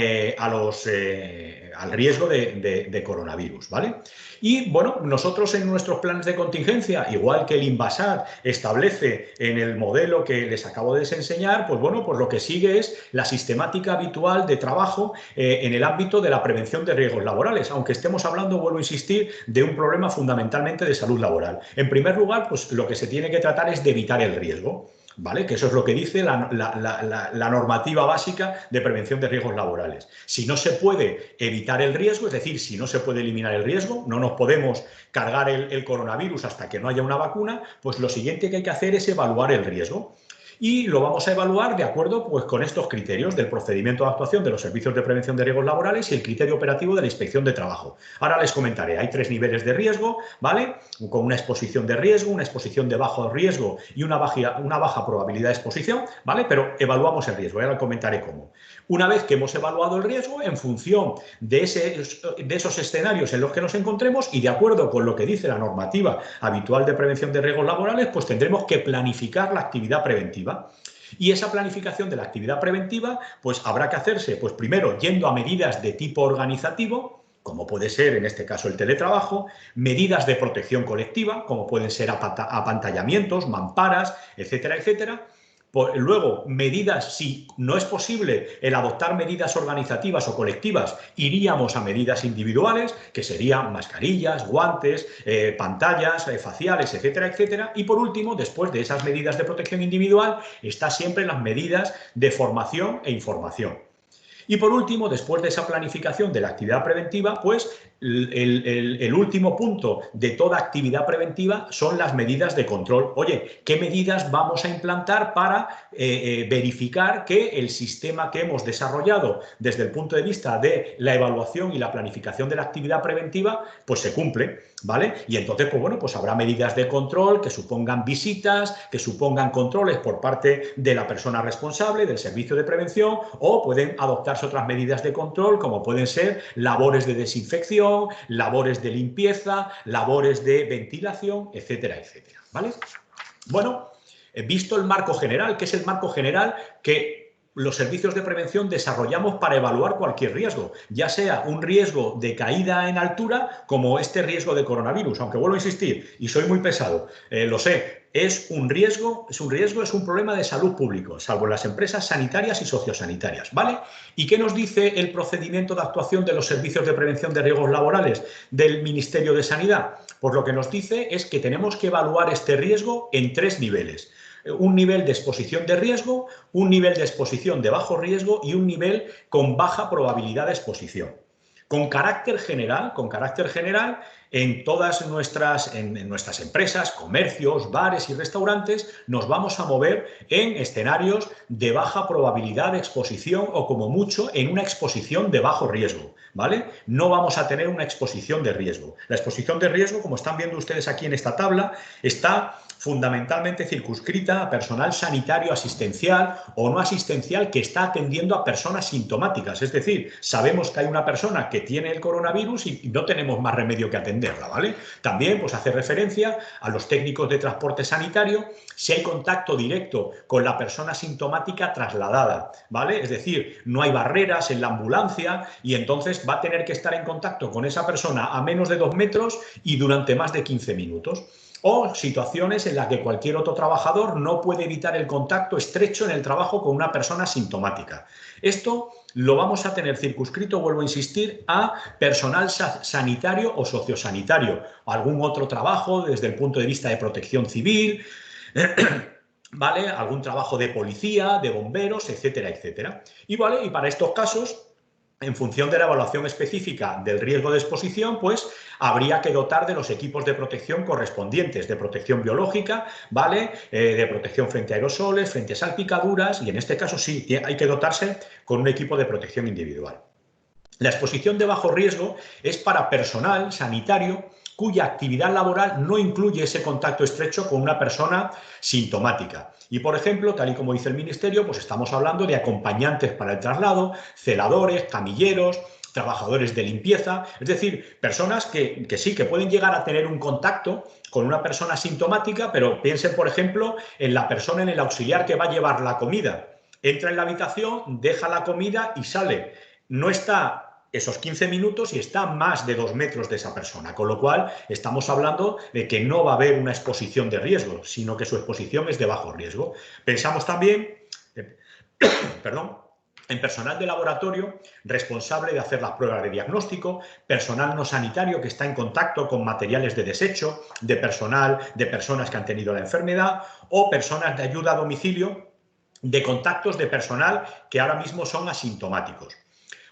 riesgo de coronavirus, ¿vale? Y bueno, nosotros en nuestros planes de contingencia, igual que el Inbasat establece en el modelo que les acabo de enseñar, pues bueno, pues lo que sigue es la sistemática habitual de trabajo en el ámbito de la prevención de riesgos laborales, aunque estemos hablando, vuelvo a insistir, de un problema fundamentalmente de salud laboral. En primer lugar, pues lo que se tiene que tratar es de evitar el riesgo, ¿vale? Que eso es lo que dice la normativa básica de prevención de riesgos laborales. Si no se puede evitar el riesgo, es decir, si no se puede eliminar el riesgo, no nos podemos cargar el coronavirus hasta que no haya una vacuna, pues lo siguiente que hay que hacer es evaluar el riesgo. Y lo vamos a evaluar de acuerdo pues, con estos criterios del procedimiento de actuación de los servicios de prevención de riesgos laborales y el criterio operativo de la inspección de trabajo. Ahora les comentaré, hay 3 niveles de riesgo, ¿vale? Con una exposición de riesgo, una exposición de bajo riesgo y una baja probabilidad de exposición, ¿vale? Pero evaluamos el riesgo, ahora comentaré cómo. Una vez que hemos evaluado el riesgo, en función de esos escenarios en los que nos encontremos y de acuerdo con lo que dice la normativa habitual de prevención de riesgos laborales, pues tendremos que planificar la actividad preventiva. Y esa planificación de la actividad preventiva, pues habrá que hacerse, pues primero, yendo a medidas de tipo organizativo, como puede ser en este caso el teletrabajo, medidas de protección colectiva, como pueden ser apantallamientos, mamparas, etcétera, etcétera. Luego, medidas, si no es posible el adoptar medidas organizativas o colectivas, iríamos a medidas individuales, que serían mascarillas, guantes, pantallas faciales, etcétera, etcétera. Y por último, después de esas medidas de protección individual, está siempre las medidas de formación e información. Y por último, después de esa planificación de la actividad preventiva, pues el último punto de toda actividad preventiva son las medidas de control. Oye, ¿qué medidas vamos a implantar para verificar que el sistema que hemos desarrollado desde el punto de vista de la evaluación y la planificación de la actividad preventiva, pues se cumple, ¿vale? Y entonces, pues bueno, pues habrá medidas de control que supongan visitas, que supongan controles por parte de la persona responsable, del servicio de prevención, o pueden adoptarse otras medidas de control, como pueden ser labores de desinfección, labores de limpieza, labores de ventilación, etcétera, etcétera, ¿vale? Bueno, visto el marco general, ¿qué es el marco general que los servicios de prevención desarrollamos para evaluar cualquier riesgo, ya sea un riesgo de caída en altura como este riesgo de coronavirus? Aunque vuelvo a insistir, y soy muy pesado, lo sé, es un problema de salud público, salvo en las empresas sanitarias y sociosanitarias, ¿vale? ¿Y qué nos dice el procedimiento de actuación de los servicios de prevención de riesgos laborales del Ministerio de Sanidad? Pues lo que nos dice es que tenemos que evaluar este riesgo en 3 niveles. Un nivel de exposición de riesgo, un nivel de exposición de bajo riesgo y un nivel con baja probabilidad de exposición. Con carácter general, en todas nuestras empresas, comercios, bares y restaurantes, nos vamos a mover en escenarios de baja probabilidad de exposición o como mucho en una exposición de bajo riesgo, ¿vale? No vamos a tener una exposición de riesgo. La exposición de riesgo, como están viendo ustedes aquí en esta tabla, está fundamentalmente circunscrita a personal sanitario asistencial o no asistencial que está atendiendo a personas sintomáticas. Es decir, sabemos que hay una persona que tiene el coronavirus y no tenemos más remedio que atenderla, ¿vale? También pues, hace referencia a los técnicos de transporte sanitario si hay contacto directo con la persona sintomática trasladada, ¿vale? Es decir, no hay barreras en la ambulancia y entonces va a tener que estar en contacto con esa persona a menos de 2 metros y durante más de 15 minutos. O situaciones en las que cualquier otro trabajador no puede evitar el contacto estrecho en el trabajo con una persona sintomática. Esto lo vamos a tener circunscrito, vuelvo a insistir, a personal sanitario o sociosanitario, o algún otro trabajo desde el punto de vista de protección civil, ¿vale? Algún trabajo de policía, de bomberos, etcétera, etcétera. Y para estos casos, en función de la evaluación específica del riesgo de exposición, pues habría que dotar de los equipos de protección correspondientes, de protección biológica, ¿vale? De protección frente a aerosoles, frente a salpicaduras y en este caso sí, hay que dotarse con un equipo de protección individual. La exposición de bajo riesgo es para personal sanitario cuya actividad laboral no incluye ese contacto estrecho con una persona sintomática. Y, por ejemplo, tal y como dice el Ministerio, pues estamos hablando de acompañantes para el traslado, celadores, camilleros, trabajadores de limpieza, es decir, personas que sí, que pueden llegar a tener un contacto con una persona sintomática, pero piensen, por ejemplo, en la persona, en el auxiliar que va a llevar la comida. Entra en la habitación, deja la comida y sale. No está esos 15 minutos y está a más de 2 metros de esa persona, con lo cual estamos hablando de que no va a haber una exposición de riesgo, sino que su exposición es de bajo riesgo. Pensamos también, en personal de laboratorio responsable de hacer las pruebas de diagnóstico, personal no sanitario que está en contacto con materiales de desecho, de personas que han tenido la enfermedad o personas de ayuda a domicilio, de contactos de personal que ahora mismo son asintomáticos.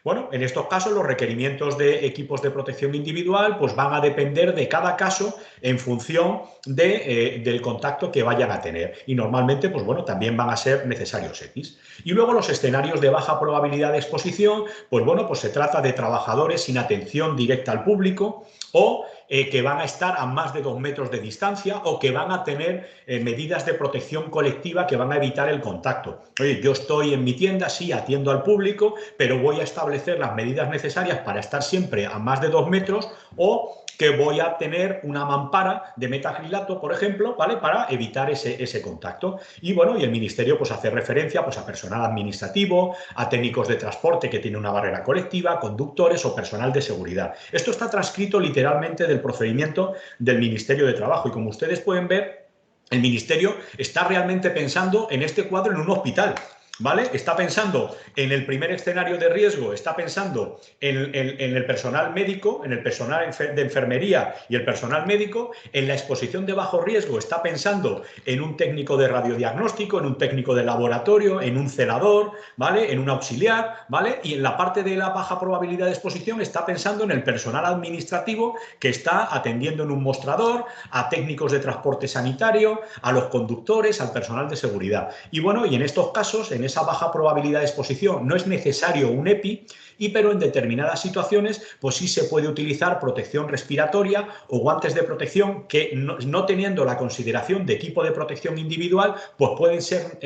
Bueno, en estos casos los requerimientos de equipos de protección individual pues van a depender de cada caso en función del contacto que vayan a tener y normalmente pues bueno, también van a ser necesarios X. Y luego los escenarios de baja probabilidad de exposición, pues bueno, pues se trata de trabajadores sin atención directa al público o que van a estar a más de 2 metros de distancia o que van a tener medidas de protección colectiva que van a evitar el contacto. Oye, yo estoy en mi tienda, sí, atiendo al público, pero voy a establecer las medidas necesarias para estar siempre a más de 2 metros o que voy a tener una mampara de metacrilato, por ejemplo, ¿vale? Para evitar ese contacto. Y bueno, y el Ministerio pues hace referencia pues, a personal administrativo, a técnicos de transporte que tienen una barrera colectiva, conductores o personal de seguridad. Esto está transcrito literalmente del procedimiento del Ministerio de Trabajo y como ustedes pueden ver, el Ministerio está realmente pensando en este cuadro en un hospital. ¿Vale? Está pensando en el primer escenario de riesgo, está pensando en el personal médico, en el personal de enfermería y el personal médico, en la exposición de bajo riesgo está pensando en un técnico de radiodiagnóstico, en un técnico de laboratorio, en un celador, ¿vale? En un auxiliar, ¿vale? Y en la parte de la baja probabilidad de exposición está pensando en el personal administrativo que está atendiendo en un mostrador, a técnicos de transporte sanitario, a los conductores, al personal de seguridad. Y bueno, y en estos casos, en esa baja probabilidad de exposición no es necesario un EPI, pero en determinadas situaciones pues sí se puede utilizar protección respiratoria o guantes de protección que no teniendo la consideración de equipo de protección individual pues pueden ser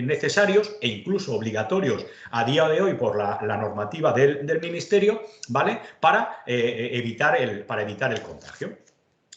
necesarios e incluso obligatorios a día de hoy por la normativa del Ministerio, ¿vale? Para evitar el contagio.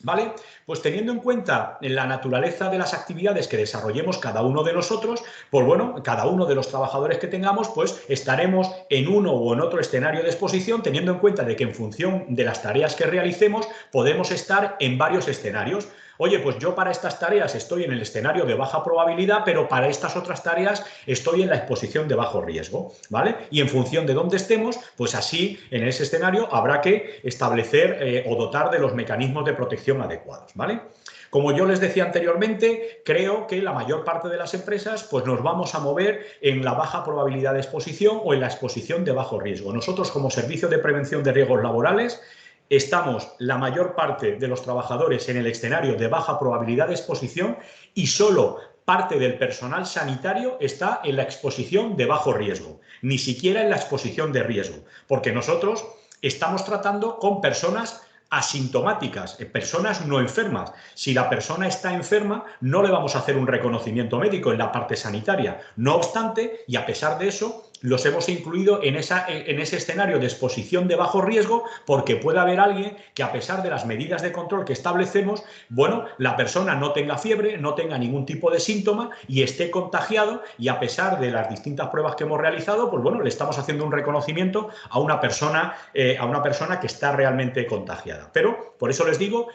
¿Vale? Pues teniendo en cuenta la naturaleza de las actividades que desarrollemos cada uno de nosotros, pues bueno, cada uno de los trabajadores que tengamos, pues estaremos en uno o en otro escenario de exposición, teniendo en cuenta de que en función de las tareas que realicemos, podemos estar en varios escenarios. Oye, pues yo para estas tareas estoy en el escenario de baja probabilidad, pero para estas otras tareas estoy en la exposición de bajo riesgo, ¿vale? Y en función de dónde estemos, pues así en ese escenario habrá que establecer o dotar de los mecanismos de protección adecuados, ¿vale? Como yo les decía anteriormente, creo que la mayor parte de las empresas pues nos vamos a mover en la baja probabilidad de exposición o en la exposición de bajo riesgo. Nosotros como Servicio de Prevención de Riesgos Laborales estamos la mayor parte de los trabajadores en el escenario de baja probabilidad de exposición y solo parte del personal sanitario está en la exposición de bajo riesgo, ni siquiera en la exposición de riesgo, porque nosotros estamos tratando con personas asintomáticas, personas no enfermas. Si la persona está enferma, no le vamos a hacer un reconocimiento médico en la parte sanitaria. No obstante, y a pesar de eso, los hemos incluido en ese escenario de exposición de bajo riesgo, porque puede haber alguien que, a pesar de las medidas de control que establecemos, bueno, la persona no tenga fiebre, no tenga ningún tipo de síntoma y esté contagiado, y a pesar de las distintas pruebas que hemos realizado, pues bueno, le estamos haciendo un reconocimiento a una persona que está realmente contagiada. Pero, por eso les digo,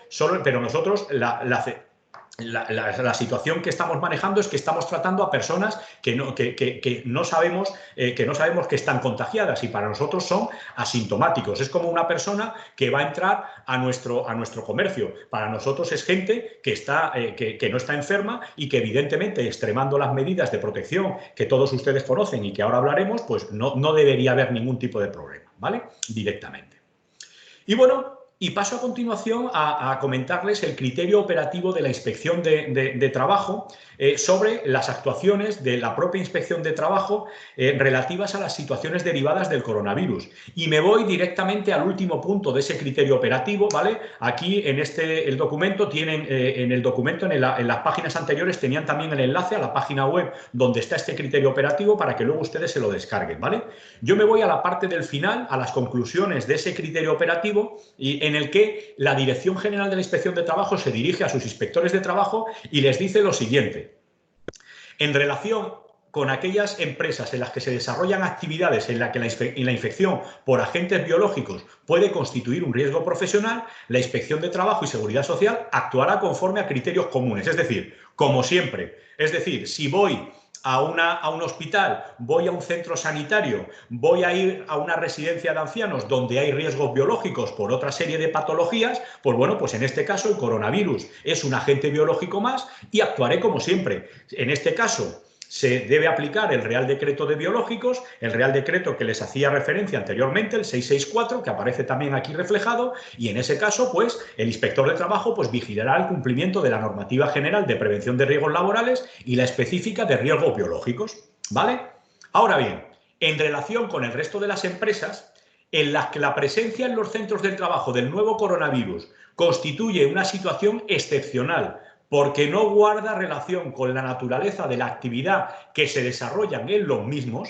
pero nosotros la situación que estamos manejando es que estamos tratando a personas que no sabemos que están contagiadas, y para nosotros son asintomáticos. Es como una persona que va a entrar a nuestro comercio. Para nosotros es gente que no está enferma y que, evidentemente, extremando las medidas de protección que todos ustedes conocen y que ahora hablaremos, pues no debería haber ningún tipo de problema, ¿vale? Directamente. Y bueno, y paso a continuación a comentarles el criterio operativo de la Inspección de Trabajo sobre las actuaciones de la propia Inspección de Trabajo relativas a las situaciones derivadas del coronavirus. Y me voy directamente al último punto de ese criterio operativo, ¿vale? Aquí en el documento tienen, en las páginas anteriores tenían también el enlace a la página web donde está este criterio operativo para que luego ustedes se lo descarguen, ¿vale? Yo me voy a la parte del final, a las conclusiones de ese criterio operativo, y en el que la Dirección General de la Inspección de Trabajo se dirige a sus inspectores de trabajo y les dice lo siguiente: en relación con aquellas empresas en las que se desarrollan actividades en las que la infección por agentes biológicos puede constituir un riesgo profesional, la Inspección de Trabajo y Seguridad Social actuará conforme a criterios comunes, es decir, como siempre. Es decir, si voy a un hospital, voy a un centro sanitario, voy a ir a una residencia de ancianos donde hay riesgos biológicos por otra serie de patologías, pues bueno, pues en este caso el coronavirus es un agente biológico más y actuaré como siempre. En este caso se debe aplicar el Real Decreto de Biológicos, el Real Decreto que les hacía referencia anteriormente, el 664, que aparece también aquí reflejado, y en ese caso, pues, el inspector de trabajo pues vigilará el cumplimiento de la normativa general de prevención de riesgos laborales y la específica de riesgos biológicos, ¿vale? Ahora bien, en relación con el resto de las empresas en las que la presencia en los centros del trabajo del nuevo coronavirus constituye una situación excepcional, porque no guarda relación con la naturaleza de la actividad que se desarrollan en los mismos,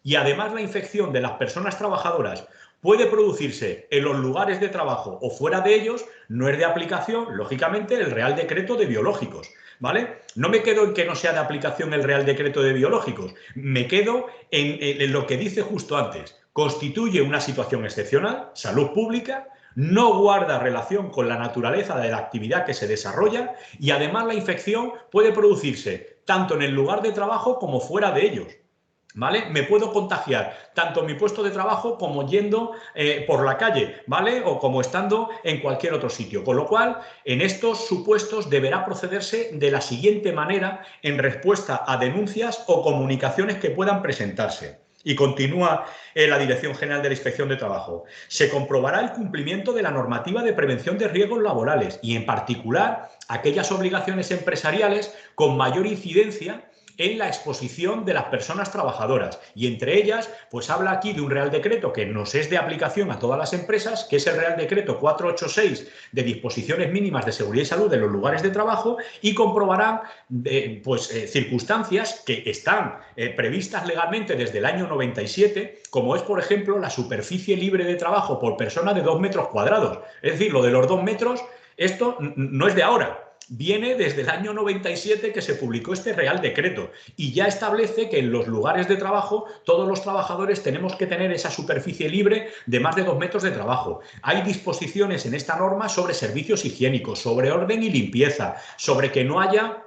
y además la infección de las personas trabajadoras puede producirse en los lugares de trabajo o fuera de ellos, no es de aplicación, lógicamente, el Real Decreto de Biológicos, ¿vale? No me quedo en que no sea de aplicación el Real Decreto de Biológicos, me quedo en lo que dice justo antes: constituye una situación excepcional, salud pública, no guarda relación con la naturaleza de la actividad que se desarrolla, y además la infección puede producirse tanto en el lugar de trabajo como fuera de ellos, ¿vale? Me puedo contagiar tanto en mi puesto de trabajo como yendo por la calle, ¿vale? O como estando en cualquier otro sitio. Con lo cual, en estos supuestos deberá procederse de la siguiente manera en respuesta a denuncias o comunicaciones que puedan presentarse. Y continúa la Dirección General de la Inspección de Trabajo: se comprobará el cumplimiento de la normativa de prevención de riesgos laborales y, en particular, aquellas obligaciones empresariales con mayor incidencia en la exposición de las personas trabajadoras, y entre ellas, pues habla aquí de un Real Decreto que nos es de aplicación a todas las empresas, que es el Real Decreto 486 de disposiciones mínimas de seguridad y salud en los lugares de trabajo, y comprobarán circunstancias que están previstas legalmente desde el año 97, como es, por ejemplo, la superficie libre de trabajo por persona de 2 metros cuadrados. Es decir, lo de los 2 metros, esto no es de ahora. Viene desde el año 97 que se publicó este Real Decreto, y ya establece que en los lugares de trabajo todos los trabajadores tenemos que tener esa superficie libre de más de 2 metros de trabajo. Hay disposiciones en esta norma sobre servicios higiénicos, sobre orden y limpieza, sobre que no haya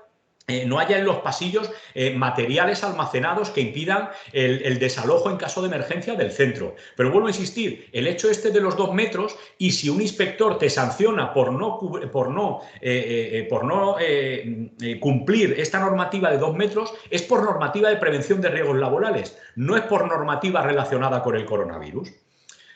en los pasillos materiales almacenados que impidan el desalojo en caso de emergencia del centro. Pero vuelvo a insistir, el hecho este de los 2 metros, y si un inspector te sanciona por no cumplir esta normativa de 2 metros, es por normativa de prevención de riesgos laborales, no es por normativa relacionada con el coronavirus.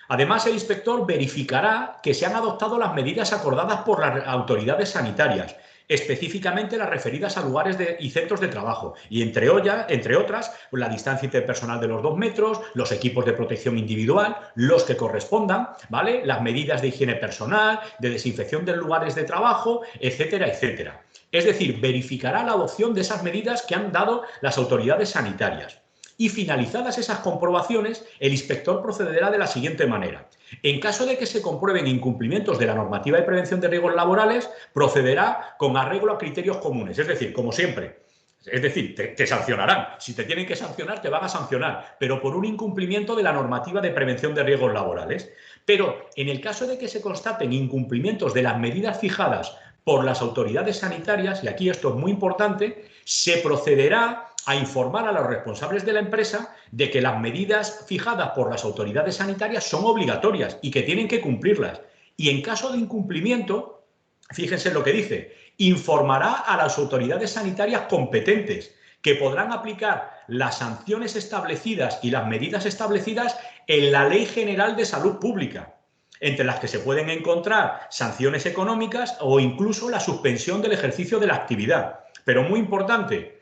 Además, el inspector verificará que se han adoptado las medidas acordadas por las autoridades sanitarias, específicamente las referidas a lugares y centros de trabajo, y entre otras, pues la distancia interpersonal de los 2 metros, los equipos de protección individual, los que correspondan, ¿vale? Las medidas de higiene personal, de desinfección de lugares de trabajo, etcétera, etcétera. Es decir, verificará la adopción de esas medidas que han dado las autoridades sanitarias. Y finalizadas esas comprobaciones, el inspector procederá de la siguiente manera. En caso de que se comprueben incumplimientos de la normativa de prevención de riesgos laborales, procederá con arreglo a criterios comunes. Es decir, como siempre, es decir, te sancionarán. Si te tienen que sancionar, te van a sancionar, pero por un incumplimiento de la normativa de prevención de riesgos laborales. Pero en el caso de que se constaten incumplimientos de las medidas fijadas por las autoridades sanitarias, y aquí esto es muy importante, se procederá a informar a los responsables de la empresa de que las medidas fijadas por las autoridades sanitarias son obligatorias y que tienen que cumplirlas. Y en caso de incumplimiento, fíjense lo que dice, informará a las autoridades sanitarias competentes que podrán aplicar las sanciones establecidas y las medidas establecidas en la Ley General de Salud Pública, entre las que se pueden encontrar sanciones económicas o incluso la suspensión del ejercicio de la actividad. Pero muy importante,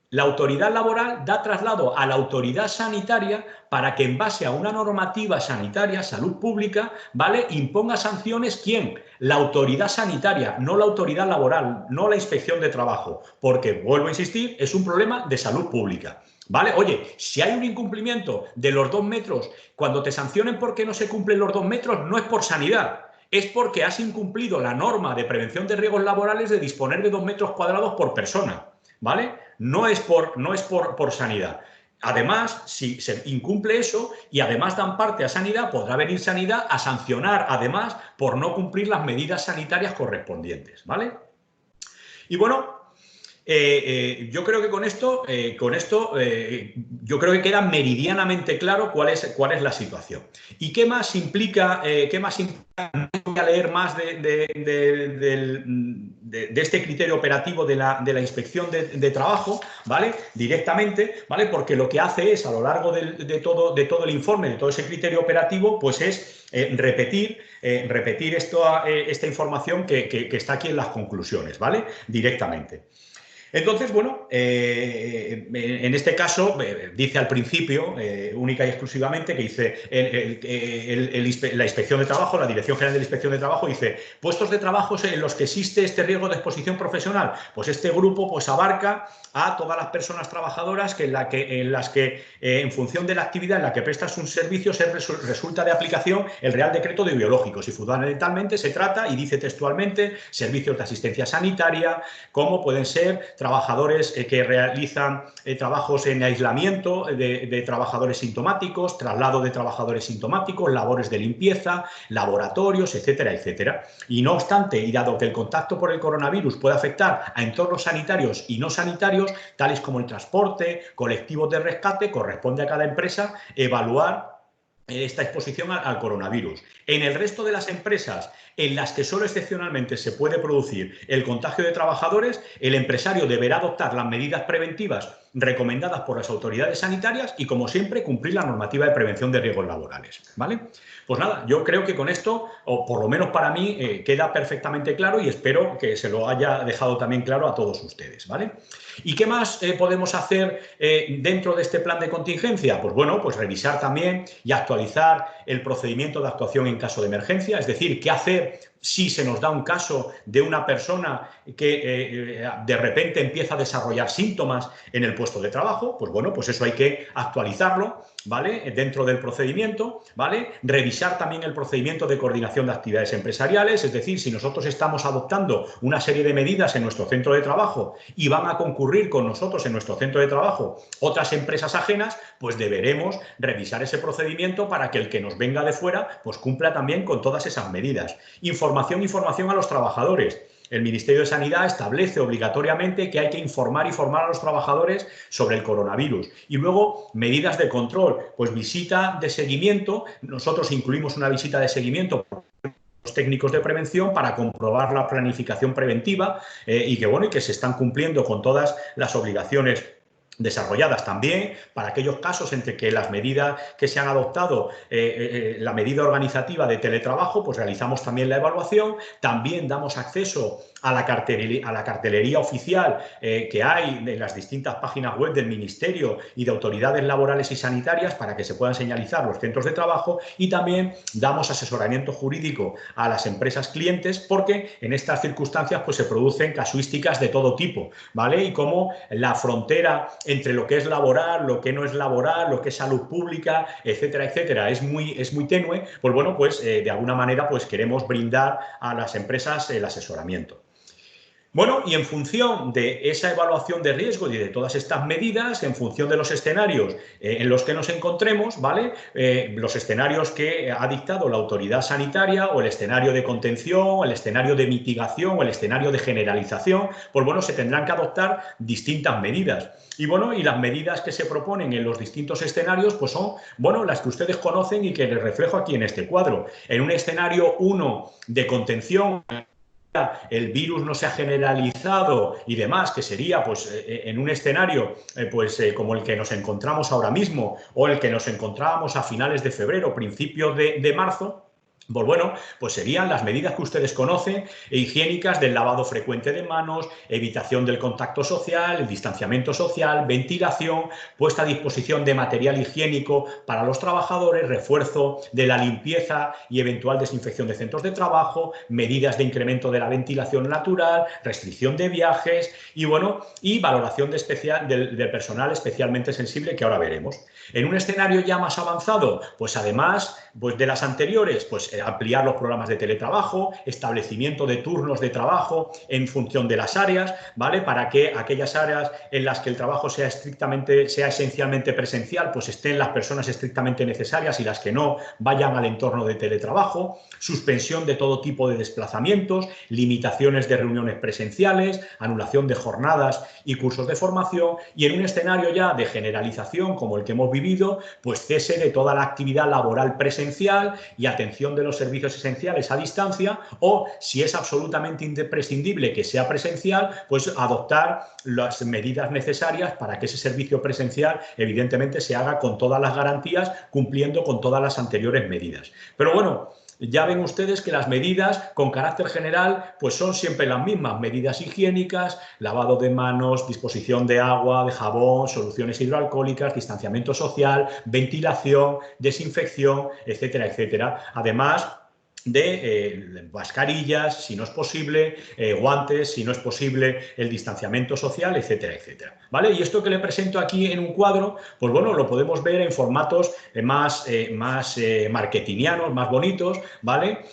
la autoridad laboral da traslado a la autoridad sanitaria para que en base a una normativa sanitaria, salud pública, ¿vale?, imponga sanciones. ¿Quién? La autoridad sanitaria, no la autoridad laboral, no la inspección de trabajo, porque, vuelvo a insistir, es un problema de salud pública. ¿Vale? Oye, si hay un incumplimiento de los 2 metros, cuando te sancionen porque no se cumplen los 2 metros, no es por sanidad, es porque has incumplido la norma de prevención de riesgos laborales de disponer de 2 metros cuadrados por persona, ¿vale? No es por sanidad. Además, si se incumple eso y además dan parte a sanidad, podrá venir sanidad a sancionar, además, por no cumplir las medidas sanitarias correspondientes, ¿vale? Y bueno, yo creo que con esto yo creo que queda meridianamente claro cuál es la situación. ¿Y qué más implica? No voy a leer más de este criterio operativo de la inspección de trabajo, ¿vale? Directamente, ¿vale? Porque lo que hace es, a lo largo de todo el informe, de todo ese criterio operativo, pues es repetir esta información que está aquí en las conclusiones, ¿vale? Directamente. Entonces, bueno, en este caso, dice al principio, única y exclusivamente, que dice la Inspección de Trabajo, la Dirección General de la Inspección de Trabajo, dice, puestos de trabajo en los que existe este riesgo de exposición profesional. Pues este grupo pues abarca a todas las personas trabajadoras en las que en función de la actividad en la que prestas un servicio, resulta de aplicación el Real Decreto de Biológicos. Y fundamentalmente se trata, y dice textualmente, servicios de asistencia sanitaria, como pueden ser trabajadores que realizan trabajos en aislamiento de trabajadores sintomáticos, traslado de trabajadores sintomáticos, labores de limpieza, laboratorios, etcétera, etcétera. Y no obstante, y dado que el contacto por el coronavirus puede afectar a entornos sanitarios y no sanitarios, tales como el transporte, colectivos de rescate, corresponde a cada empresa evaluar esta exposición al coronavirus. En el resto de las empresas en las que solo excepcionalmente se puede producir el contagio de trabajadores, el empresario deberá adoptar las medidas preventivas recomendadas por las autoridades sanitarias y, como siempre, cumplir la normativa de prevención de riesgos laborales, ¿vale? Pues nada, yo creo que con esto, o por lo menos para mí, queda perfectamente claro y espero que se lo haya dejado también claro a todos ustedes, ¿vale? ¿Y qué más podemos hacer dentro de este plan de contingencia? Pues bueno, pues revisar también y actualizar el procedimiento de actuación en caso de emergencia, es decir, qué hacer si se nos da un caso de una persona que de repente empieza a desarrollar síntomas en el puesto de trabajo. Pues bueno, pues eso hay que actualizarlo, ¿vale? Dentro del procedimiento, ¿vale? Revisar también el procedimiento de coordinación de actividades empresariales, es decir, si nosotros estamos adoptando una serie de medidas en nuestro centro de trabajo y van a concurrir con nosotros en nuestro centro de trabajo otras empresas ajenas, pues deberemos revisar ese procedimiento para que el que nos venga de fuera pues cumpla también con todas esas medidas. Información a los trabajadores. El Ministerio de Sanidad establece obligatoriamente que hay que informar a los trabajadores sobre el coronavirus. Y luego, medidas de control, pues visita de seguimiento. Nosotros incluimos una visita de seguimiento por los técnicos de prevención para comprobar la planificación preventiva y que se están cumpliendo con todas las obligaciones desarrolladas. También para aquellos casos entre que las medidas que se han adoptado, la medida organizativa de teletrabajo, pues realizamos también la evaluación, también damos acceso a la cartelería oficial que hay en las distintas páginas web del Ministerio y de autoridades laborales y sanitarias para que se puedan señalizar los centros de trabajo, y también damos asesoramiento jurídico a las empresas clientes, porque en estas circunstancias pues se producen casuísticas de todo tipo, ¿vale? Y como la frontera entre lo que es laboral, lo que no es laboral, lo que es salud pública, etcétera, etcétera, es muy tenue, pues bueno, pues de alguna manera pues queremos brindar a las empresas el asesoramiento. Bueno, y en función de esa evaluación de riesgo y de todas estas medidas, en función de los escenarios en los que nos encontremos, ¿vale? Los escenarios que ha dictado la autoridad sanitaria, o el escenario de contención, o el escenario de mitigación, o el escenario de generalización, pues bueno, se tendrán que adoptar distintas medidas. Y bueno, y las medidas que se proponen en los distintos escenarios, pues son, bueno, las que ustedes conocen y que les reflejo aquí en este cuadro. En un escenario 1 de contención, el virus no se ha generalizado y demás, que sería pues en un escenario como el que nos encontramos ahora mismo, o el que nos encontrábamos a finales de febrero, principios de marzo, pues bueno, pues serían las medidas que ustedes conocen, higiénicas, del lavado frecuente de manos, evitación del contacto social, el distanciamiento social, ventilación, puesta a disposición de material higiénico para los trabajadores, refuerzo de la limpieza y eventual desinfección de centros de trabajo, medidas de incremento de la ventilación natural, restricción de viajes y bueno, y valoración del personal especialmente sensible, que ahora veremos. En un escenario ya más avanzado, pues además pues de las anteriores, pues ampliar los programas de teletrabajo, establecimiento de turnos de trabajo en función de las áreas, ¿vale? Para que aquellas áreas en las que el trabajo sea esencialmente presencial, pues estén las personas estrictamente necesarias, y las que no vayan al entorno de teletrabajo, suspensión de todo tipo de desplazamientos, limitaciones de reuniones presenciales, anulación de jornadas y cursos de formación, y en un escenario ya de generalización como el que hemos vivido, pues cese de toda la actividad laboral presencial y atención de los servicios esenciales a distancia, o si es absolutamente imprescindible que sea presencial, pues adoptar las medidas necesarias para que ese servicio presencial evidentemente se haga con todas las garantías, cumpliendo con todas las anteriores medidas. Pero bueno, ya ven ustedes que las medidas con carácter general pues son siempre las mismas: medidas higiénicas, lavado de manos, disposición de agua, de jabón, soluciones hidroalcohólicas, distanciamiento social, ventilación, desinfección, etcétera, etcétera. Además de mascarillas, si no es posible, guantes, si no es posible, el distanciamiento social, etcétera, etcétera. ¿Vale? Y esto que le presento aquí en un cuadro, pues bueno, lo podemos ver en formatos más marketingianos, más bonitos, ¿vale?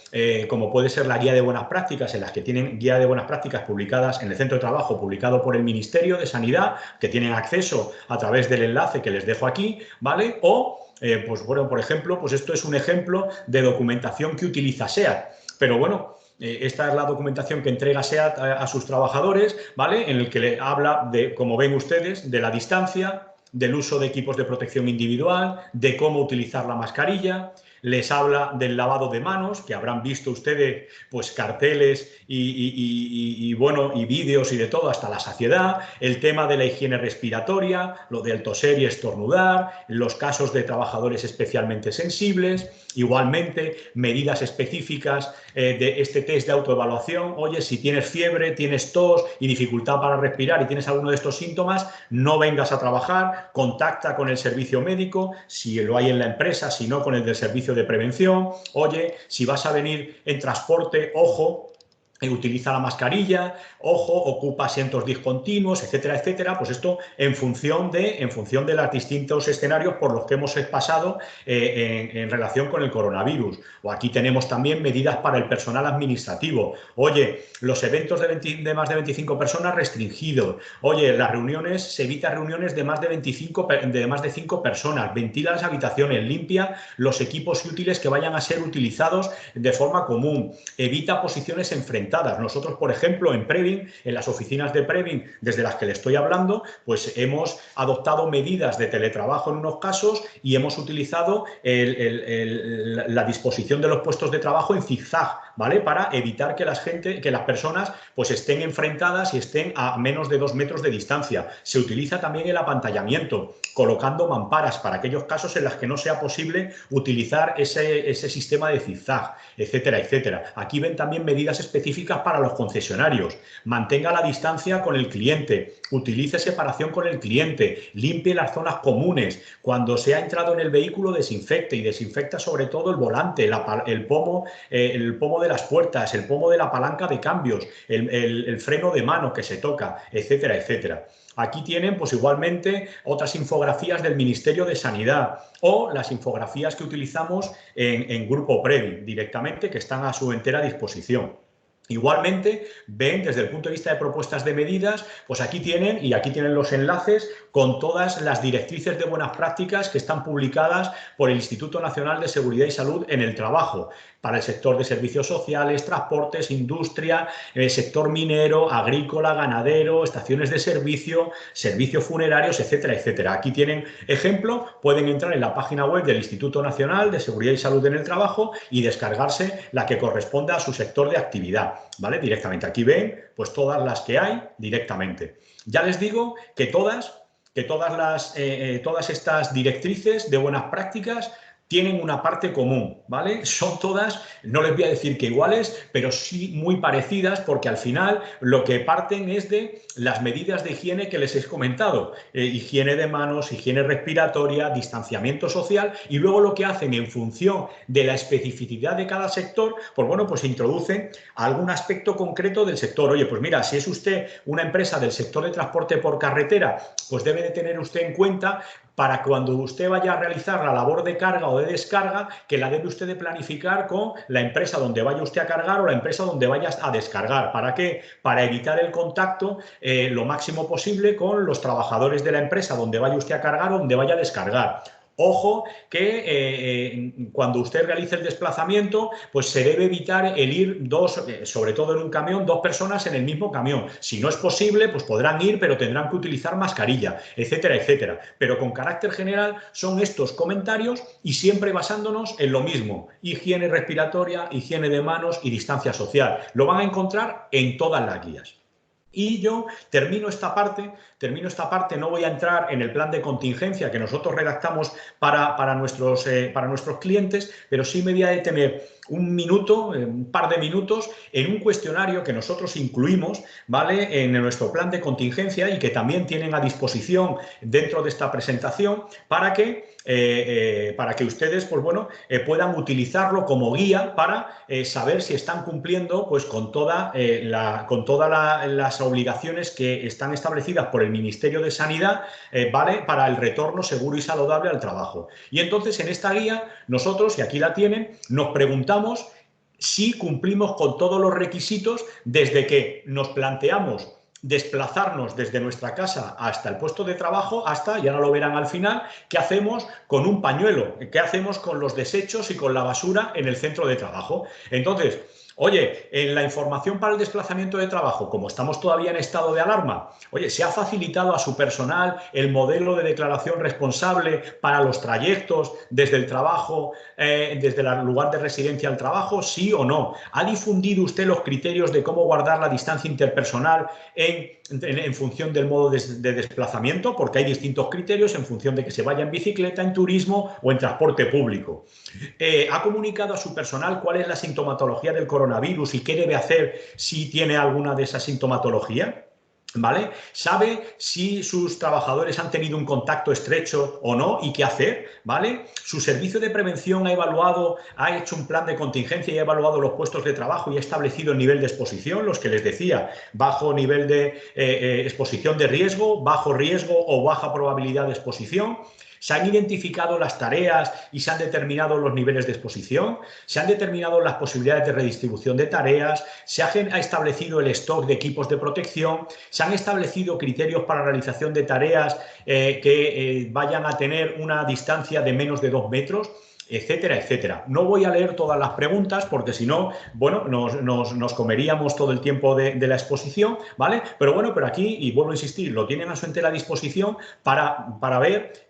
Como puede ser la guía de buenas prácticas, en las que tienen guía de buenas prácticas publicadas en el centro de trabajo, publicado por el Ministerio de Sanidad, que tienen acceso a través del enlace que les dejo aquí, ¿vale? O pues bueno, por ejemplo, pues esto es un ejemplo de documentación que utiliza SEAT. Pero bueno, esta es la documentación que entrega SEAT a sus trabajadores, ¿vale? En el que le habla de, como ven ustedes, de la distancia, del uso de equipos de protección individual, de cómo utilizar la mascarilla. Les habla del lavado de manos, que habrán visto ustedes pues carteles y vídeos y de todo hasta la saciedad. El tema de la higiene respiratoria, lo del toser y estornudar, los casos de trabajadores especialmente sensibles. Igualmente, medidas específicas de este test de autoevaluación. Oye, si tienes fiebre, tienes tos y dificultad para respirar y tienes alguno de estos síntomas, no vengas a trabajar, contacta con el servicio médico, si lo hay en la empresa, si no, con el del servicio de prevención. Oye, si vas a venir en transporte, ojo, utiliza la mascarilla, ojo, ocupa asientos discontinuos, etcétera, etcétera. Pues esto en función de los distintos escenarios por los que hemos pasado en relación con el coronavirus. O aquí tenemos también medidas para el personal administrativo. Oye, los eventos de más de 25 personas restringidos. Oye, las reuniones, se evita reuniones de más de 5 personas. Ventila las habitaciones, limpia los equipos útiles que vayan a ser utilizados de forma común. Evita posiciones enfrentadas. Nosotros, por ejemplo, en Previn, en las oficinas de Previn desde las que le estoy hablando, pues hemos adoptado medidas de teletrabajo en unos casos y hemos utilizado la disposición de los puestos de trabajo en zigzag, ¿vale? Para evitar que las personas pues estén enfrentadas y estén a menos de 2 metros de distancia. Se utiliza también el apantallamiento, colocando mamparas para aquellos casos en los que no sea posible utilizar ese sistema de zigzag, etcétera, etcétera. Aquí ven también medidas específicas específicas para los concesionarios, mantenga la distancia con el cliente, utilice separación con el cliente, limpie las zonas comunes, cuando se ha entrado en el vehículo desinfecte y desinfecta sobre todo el volante, el pomo de las puertas, el pomo de la palanca de cambios, el freno de mano que se toca, etcétera, etcétera. Aquí tienen pues igualmente otras infografías del Ministerio de Sanidad o las infografías que utilizamos en Grupo Previn directamente, que están a su entera disposición. Igualmente, ven desde el punto de vista de propuestas de medidas, pues aquí tienen los enlaces con todas las directrices de buenas prácticas que están publicadas por el Instituto Nacional de Seguridad y Salud en el Trabajo, para el sector de servicios sociales, transportes, industria, sector minero, agrícola, ganadero, estaciones de servicio, servicios funerarios, etcétera, etcétera. Aquí tienen ejemplo, pueden entrar en la página web del Instituto Nacional de Seguridad y Salud en el Trabajo y descargarse la que corresponda a su sector de actividad, ¿vale? Directamente. Aquí ven pues todas las que hay directamente. Ya les digo que todas estas directrices de buenas prácticas tienen una parte común, ¿vale? Son todas, no les voy a decir que iguales, pero sí muy parecidas, porque al final lo que parten es de las medidas de higiene que les he comentado. Higiene de manos, higiene respiratoria, distanciamiento social, y luego lo que hacen en función de la especificidad de cada sector, pues bueno, pues introducen algún aspecto concreto del sector. Oye, pues mira, si es usted una empresa del sector de transporte por carretera, pues debe de tener usted en cuenta para cuando usted vaya a realizar la labor de carga o de descarga, que la debe usted de planificar con la empresa donde vaya usted a cargar o la empresa donde vaya a descargar. ¿Para qué? Para evitar el contacto lo máximo posible con los trabajadores de la empresa donde vaya usted a cargar o donde vaya a descargar. Ojo que cuando usted realice el desplazamiento, pues se debe evitar el ir sobre todo en un camión, dos personas en el mismo camión. Si no es posible, pues podrán ir, pero tendrán que utilizar mascarilla, etcétera, etcétera. Pero con carácter general son estos comentarios y siempre basándonos en lo mismo: higiene respiratoria, higiene de manos y distancia social. Lo van a encontrar en todas las guías. Y yo termino esta parte, no voy a entrar en el plan de contingencia que nosotros redactamos para nuestros clientes, pero sí me voy a detener un par de minutos en un cuestionario que nosotros incluimos, ¿vale?, en nuestro plan de contingencia y que también tienen a disposición dentro de esta presentación para que ustedes pues bueno, puedan utilizarlo como guía para saber si están cumpliendo pues con todas las obligaciones que están establecidas por el Ministerio de Sanidad, ¿vale?, para el retorno seguro y saludable al trabajo. Y entonces en esta guía nosotros, y aquí la tienen, nos preguntamos si cumplimos con todos los requisitos desde que nos planteamos desplazarnos desde nuestra casa hasta el puesto de trabajo hasta, y ahora lo verán al final, qué hacemos con un pañuelo, qué hacemos con los desechos y con la basura en el centro de trabajo. Entonces, oye, en la información para el desplazamiento de trabajo, como estamos todavía en estado de alarma, oye, ¿se ha facilitado a su personal el modelo de declaración responsable para los trayectos desde el trabajo, desde el lugar de residencia al trabajo? ¿Sí o no? ¿Ha difundido usted los criterios de cómo guardar la distancia interpersonal en función del modo de desplazamiento? Porque hay distintos criterios en función de que se vaya en bicicleta, en turismo o en transporte público. ¿Ha comunicado a su personal cuál es la sintomatología del coronavirus y qué debe hacer si tiene alguna de esa sintomatología? ¿Vale? ¿Sabe si sus trabajadores han tenido un contacto estrecho o no y qué hacer? ¿Vale? ¿Su servicio de prevención ha hecho un plan de contingencia y ha evaluado los puestos de trabajo y ha establecido el nivel de exposición? Los que les decía, bajo nivel de exposición de riesgo, bajo riesgo o baja probabilidad de exposición. ¿Se han identificado las tareas y se han determinado los niveles de exposición? ¿Se han determinado las posibilidades de redistribución de tareas? ¿Se ha establecido el stock de equipos de protección? ¿Se han establecido criterios para realización de tareas que vayan a tener una distancia de menos de 2 metros? Etcétera, etcétera. No voy a leer todas las preguntas porque si no, bueno, nos comeríamos todo el tiempo de la exposición, ¿vale? Pero bueno, pero aquí, y vuelvo a insistir, lo tienen a su entera disposición para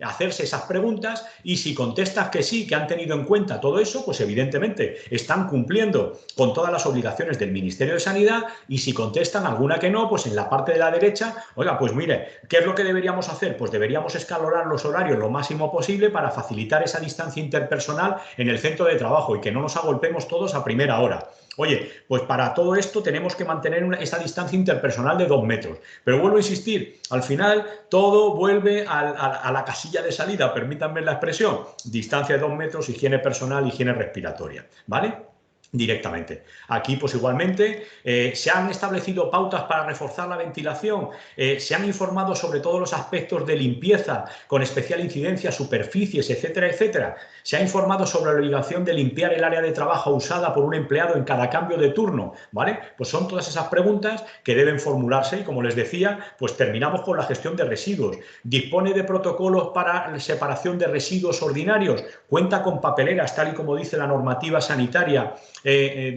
hacerse esas preguntas, y si contestas que sí, que han tenido en cuenta todo eso, pues evidentemente están cumpliendo con todas las obligaciones del Ministerio de Sanidad, y si contestan alguna que no, pues en la parte de la derecha, oiga, pues mire, ¿qué es lo que deberíamos hacer? Pues deberíamos escalonar los horarios lo máximo posible para facilitar esa distancia interpersonal personal en el centro de trabajo y que no nos agolpemos todos a primera hora. Oye, pues para todo esto tenemos que mantener esa distancia interpersonal de 2 metros. Pero vuelvo a insistir, al final todo vuelve a la casilla de salida, permítanme la expresión, distancia de 2 metros, higiene personal, higiene respiratoria, ¿vale? Directamente. Aquí, pues igualmente, se han establecido pautas para reforzar la ventilación, se han informado sobre todos los aspectos de limpieza, con especial incidencia, superficies, etcétera, etcétera. Se ha informado sobre la obligación de limpiar el área de trabajo usada por un empleado en cada cambio de turno, ¿vale? Pues son todas esas preguntas que deben formularse y, como les decía, pues terminamos con la gestión de residuos. Dispone de protocolos para la separación de residuos ordinarios, cuenta con papeleras, tal y como dice la normativa sanitaria,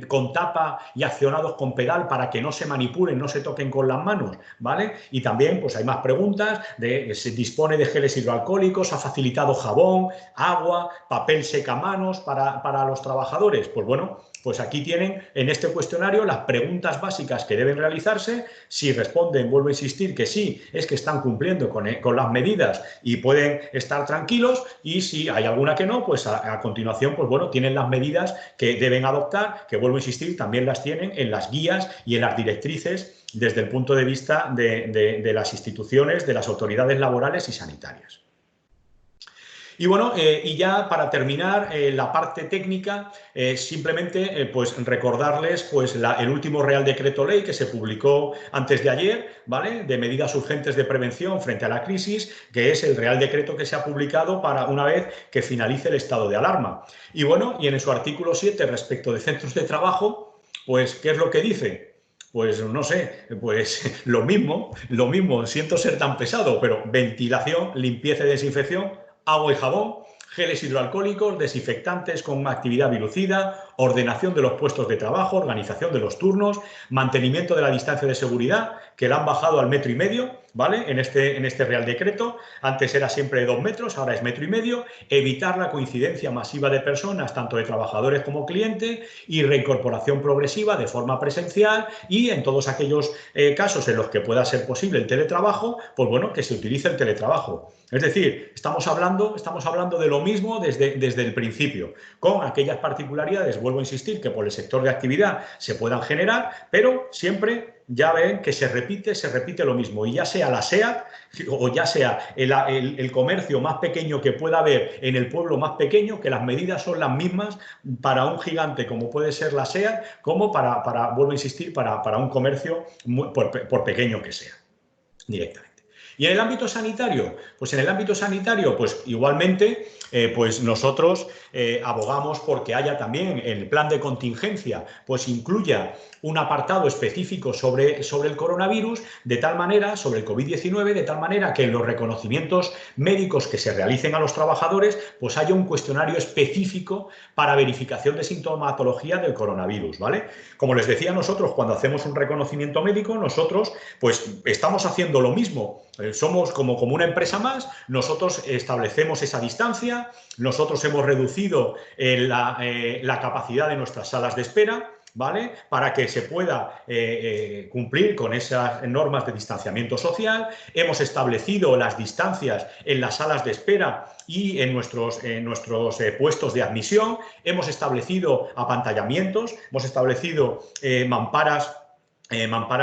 con tapa y accionados con pedal para que no se manipulen, no se toquen con las manos, ¿vale? Y también pues hay más preguntas, se dispone de geles hidroalcohólicos, ha facilitado jabón, agua, papel secamanos para los trabajadores. Pues bueno, pues aquí tienen en este cuestionario las preguntas básicas que deben realizarse. Si responden, vuelvo a insistir que sí, es que están cumpliendo con las medidas y pueden estar tranquilos, y si hay alguna que no, pues a continuación, pues bueno, tienen las medidas que deben adoptar, que vuelvo a insistir, también las tienen en las guías y en las directrices desde el punto de vista de las instituciones, de las autoridades laborales y sanitarias. Y bueno, y ya para terminar la parte técnica, simplemente pues recordarles pues el último Real Decreto Ley que se publicó antes de ayer, ¿vale? De medidas urgentes de prevención frente a la crisis, que es el Real Decreto que se ha publicado para una vez que finalice el estado de alarma. Y bueno, y en su artículo 7 respecto de centros de trabajo, pues ¿qué es lo que dice? Pues no sé, pues lo mismo, siento ser tan pesado, pero ventilación, limpieza y desinfección, agua y jabón, geles hidroalcohólicos, desinfectantes con actividad virucida, ordenación de los puestos de trabajo, organización de los turnos, mantenimiento de la distancia de seguridad, que la han bajado al 1,5 metros, ¿vale? En este Real Decreto. Antes era siempre 2 metros, ahora es 1,5 metros. Evitar la coincidencia masiva de personas, tanto de trabajadores como clientes, y reincorporación progresiva de forma presencial, y en todos aquellos casos en los que pueda ser posible el teletrabajo, pues bueno, que se utilice el teletrabajo. Es decir, estamos hablando de lo mismo desde el principio, con aquellas particularidades, vuelvo a insistir, que por el sector de actividad se puedan generar, pero siempre ya ven que se repite lo mismo, y ya sea la SEAT o ya sea el comercio más pequeño que pueda haber en el pueblo más pequeño, que las medidas son las mismas para un gigante como puede ser la SEAT, como vuelvo a insistir, para un comercio por pequeño que sea, directamente. ¿Y en el ámbito sanitario? Pues en el ámbito sanitario, pues igualmente, pues nosotros abogamos porque haya también el plan de contingencia, pues incluya un apartado específico sobre el coronavirus, de tal manera, sobre el COVID-19, de tal manera que en los reconocimientos médicos que se realicen a los trabajadores, pues haya un cuestionario específico para verificación de sintomatología del coronavirus, ¿vale? Como les decía, nosotros cuando hacemos un reconocimiento médico, nosotros pues estamos haciendo lo mismo. Somos como una empresa más, nosotros establecemos esa distancia, nosotros hemos reducido la capacidad de nuestras salas de espera, ¿vale? Para que se pueda cumplir con esas normas de distanciamiento social. Hemos establecido las distancias en las salas de espera y en nuestros puestos de admisión. Hemos establecido apantallamientos, hemos establecido mamparas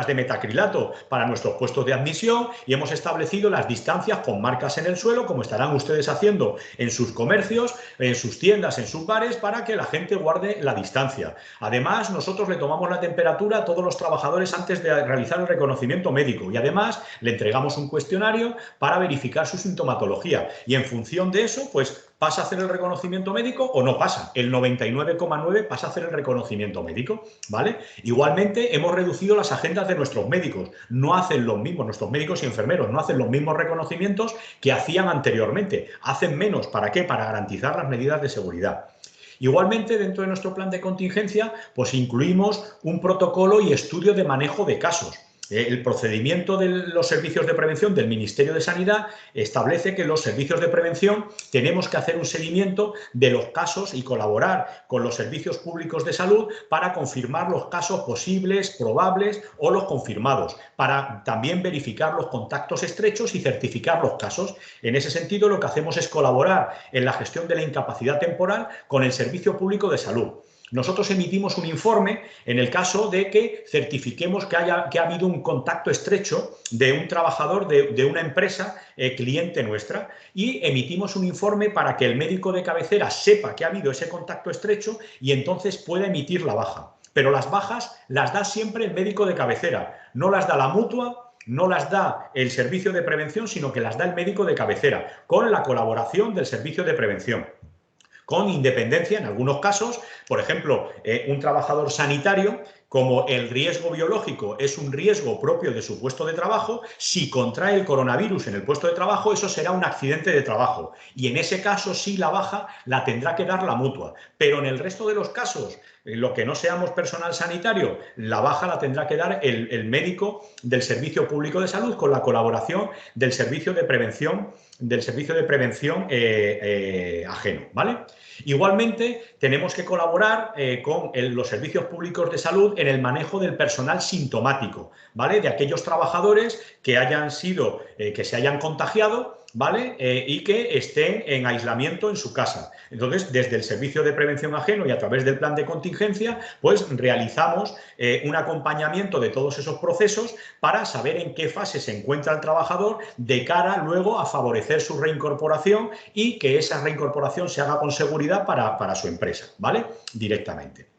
de metacrilato para nuestros puestos de admisión, y hemos establecido las distancias con marcas en el suelo, como estarán ustedes haciendo en sus comercios, en sus tiendas, en sus bares, para que la gente guarde la distancia. Además, nosotros le tomamos la temperatura a todos los trabajadores antes de realizar el reconocimiento médico, y además le entregamos un cuestionario para verificar su sintomatología, y en función de eso, pues ¿pasa a hacer el reconocimiento médico o no pasa? El 99,9 pasa a hacer el reconocimiento médico, ¿vale? Igualmente, hemos reducido las agendas de nuestros médicos. No hacen los mismos, nuestros médicos y enfermeros, no hacen los mismos reconocimientos que hacían anteriormente. Hacen menos. ¿Para qué? Para garantizar las medidas de seguridad. Igualmente, dentro de nuestro plan de contingencia, pues incluimos un protocolo y estudio de manejo de casos. El procedimiento de los servicios de prevención del Ministerio de Sanidad establece que los servicios de prevención tenemos que hacer un seguimiento de los casos y colaborar con los servicios públicos de salud para confirmar los casos posibles, probables o los confirmados, para también verificar los contactos estrechos y certificar los casos. En ese sentido, lo que hacemos es colaborar en la gestión de la incapacidad temporal con el Servicio Público de Salud. Nosotros emitimos un informe en el caso de que certifiquemos que ha habido un contacto estrecho de un trabajador de una empresa cliente nuestra, y emitimos un informe para que el médico de cabecera sepa que ha habido ese contacto estrecho y entonces pueda emitir la baja. Pero las bajas las da siempre el médico de cabecera, no las da la mutua, no las da el servicio de prevención, sino que las da el médico de cabecera, con la colaboración del servicio de prevención, con independencia en algunos casos. Por ejemplo, un trabajador sanitario, como el riesgo biológico es un riesgo propio de su puesto de trabajo, si contrae el coronavirus en el puesto de trabajo, eso será un accidente de trabajo. Y en ese caso sí la baja la tendrá que dar la mutua. Pero en el resto de los casos, lo que no seamos personal sanitario, la baja la tendrá que dar el médico del Servicio Público de Salud, con la colaboración del servicio de prevención ajeno, ¿vale? Igualmente, tenemos que colaborar con los servicios públicos de salud en el manejo del personal sintomático, ¿vale? De aquellos trabajadores que se hayan contagiado, ¿vale? Y que estén en aislamiento en su casa. Entonces, desde el Servicio de Prevención Ajeno y a través del plan de contingencia, pues realizamos un acompañamiento de todos esos procesos para saber en qué fase se encuentra el trabajador, de cara luego a favorecer su reincorporación y que esa reincorporación se haga con seguridad para su empresa, ¿vale? Directamente.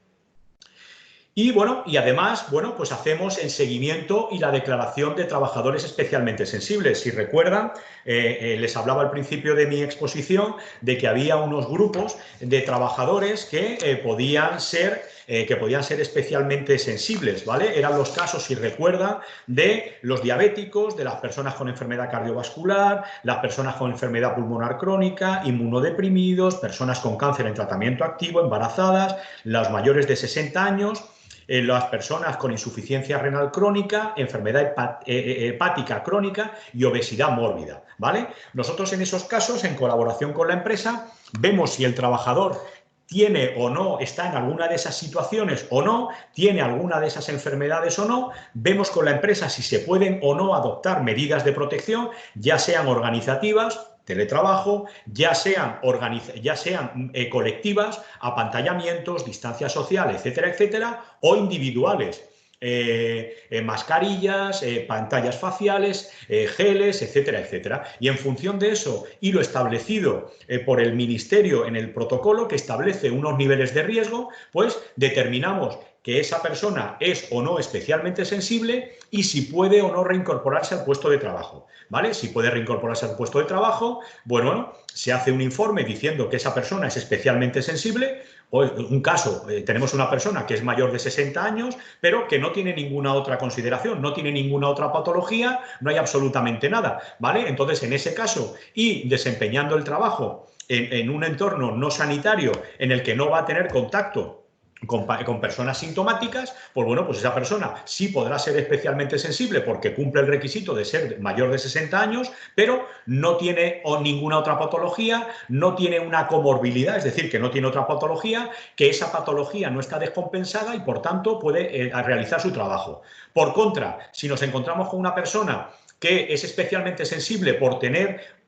Y bueno, y además, bueno, pues hacemos el seguimiento y la declaración de trabajadores especialmente sensibles. Si recuerdan, les hablaba al principio de mi exposición de que había unos grupos de trabajadores que podían ser especialmente sensibles, ¿vale? Eran los casos, si recuerdan, de los diabéticos, de las personas con enfermedad cardiovascular, las personas con enfermedad pulmonar crónica, inmunodeprimidos, personas con cáncer en tratamiento activo, embarazadas, los mayores de 60 años, las personas con insuficiencia renal crónica, enfermedad hepática crónica y obesidad mórbida, ¿vale? Nosotros en esos casos, en colaboración con la empresa, vemos si el trabajador tiene o no, está en alguna de esas situaciones o no, tiene alguna de esas enfermedades o no, vemos con la empresa si se pueden o no adoptar medidas de protección, ya sean organizativas, teletrabajo, ya sean colectivas, apantallamientos, distancia social, etcétera, etcétera, o individuales. Mascarillas, pantallas faciales, geles, etcétera, etcétera. Y en función de eso y lo establecido por el Ministerio en el protocolo, que establece unos niveles de riesgo, pues determinamos que esa persona es o no especialmente sensible y si puede o no reincorporarse al puesto de trabajo, ¿vale? Si puede reincorporarse al puesto de trabajo, bueno, se hace un informe diciendo que esa persona es especialmente sensible. O un caso, tenemos una persona que es mayor de 60 años, pero que no tiene ninguna otra consideración, no tiene ninguna otra patología, no hay absolutamente nada, ¿vale? Entonces, en ese caso, y desempeñando el trabajo en un entorno no sanitario en el que no va a tener contacto con personas sintomáticas, pues bueno, pues esa persona sí podrá ser especialmente sensible porque cumple el requisito de ser mayor de 60 años, pero no tiene ninguna otra patología, no tiene una comorbilidad, es decir, que no tiene otra patología, que esa patología no está descompensada y por tanto puede realizar su trabajo. Por contra, si nos encontramos con una persona que es especialmente sensible por tener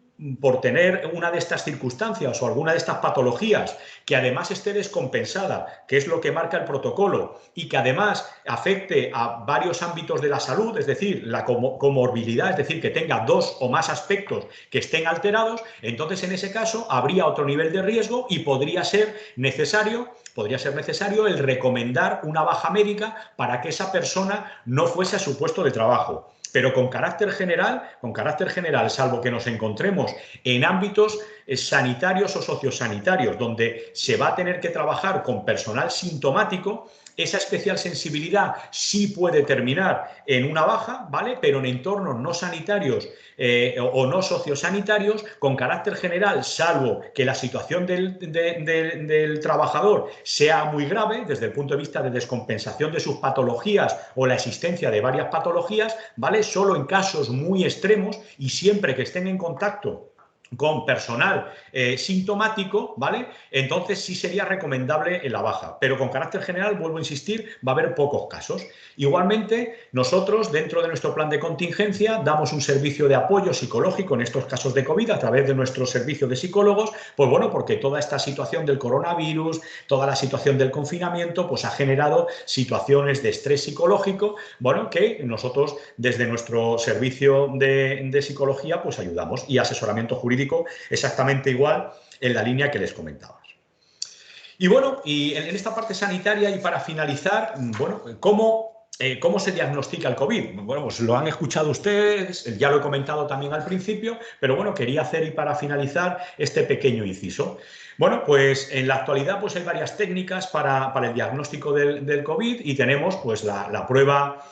una de estas circunstancias o alguna de estas patologías, que además esté descompensada, que es lo que marca el protocolo, y que además afecte a varios ámbitos de la salud, es decir, la comorbilidad, es decir, que tenga dos o más aspectos que estén alterados, entonces en ese caso habría otro nivel de riesgo y podría ser necesario el recomendar una baja médica para que esa persona no fuese a su puesto de trabajo. Pero con carácter general, salvo que nos encontremos en ámbitos sanitarios o sociosanitarios, donde se va a tener que trabajar con personal sintomático, esa especial sensibilidad sí puede terminar en una baja, ¿vale? Pero en entornos no sanitarios o no sociosanitarios, con carácter general, salvo que la situación del trabajador sea muy grave desde el punto de vista de descompensación de sus patologías o la existencia de varias patologías, ¿vale? Solo en casos muy extremos y siempre que estén en contacto con personal sintomático, ¿vale? Entonces sí sería recomendable la baja, pero con carácter general, vuelvo a insistir, va a haber pocos casos. Igualmente, nosotros dentro de nuestro plan de contingencia damos un servicio de apoyo psicológico en estos casos de COVID a través de nuestro servicio de psicólogos, pues bueno, porque toda esta situación del coronavirus, toda la situación del confinamiento, pues ha generado situaciones de estrés psicológico, bueno, que nosotros desde nuestro servicio de psicología pues ayudamos, y asesoramiento jurídico exactamente igual en la línea que les comentaba. Y bueno, y en esta parte sanitaria, y para finalizar, bueno, ¿cómo se diagnostica el COVID? Bueno, pues lo han escuchado ustedes, ya lo he comentado también al principio, pero bueno, quería hacer, y para finalizar, este pequeño inciso. Bueno, pues en la actualidad pues hay varias técnicas para el diagnóstico del COVID, y tenemos pues la prueba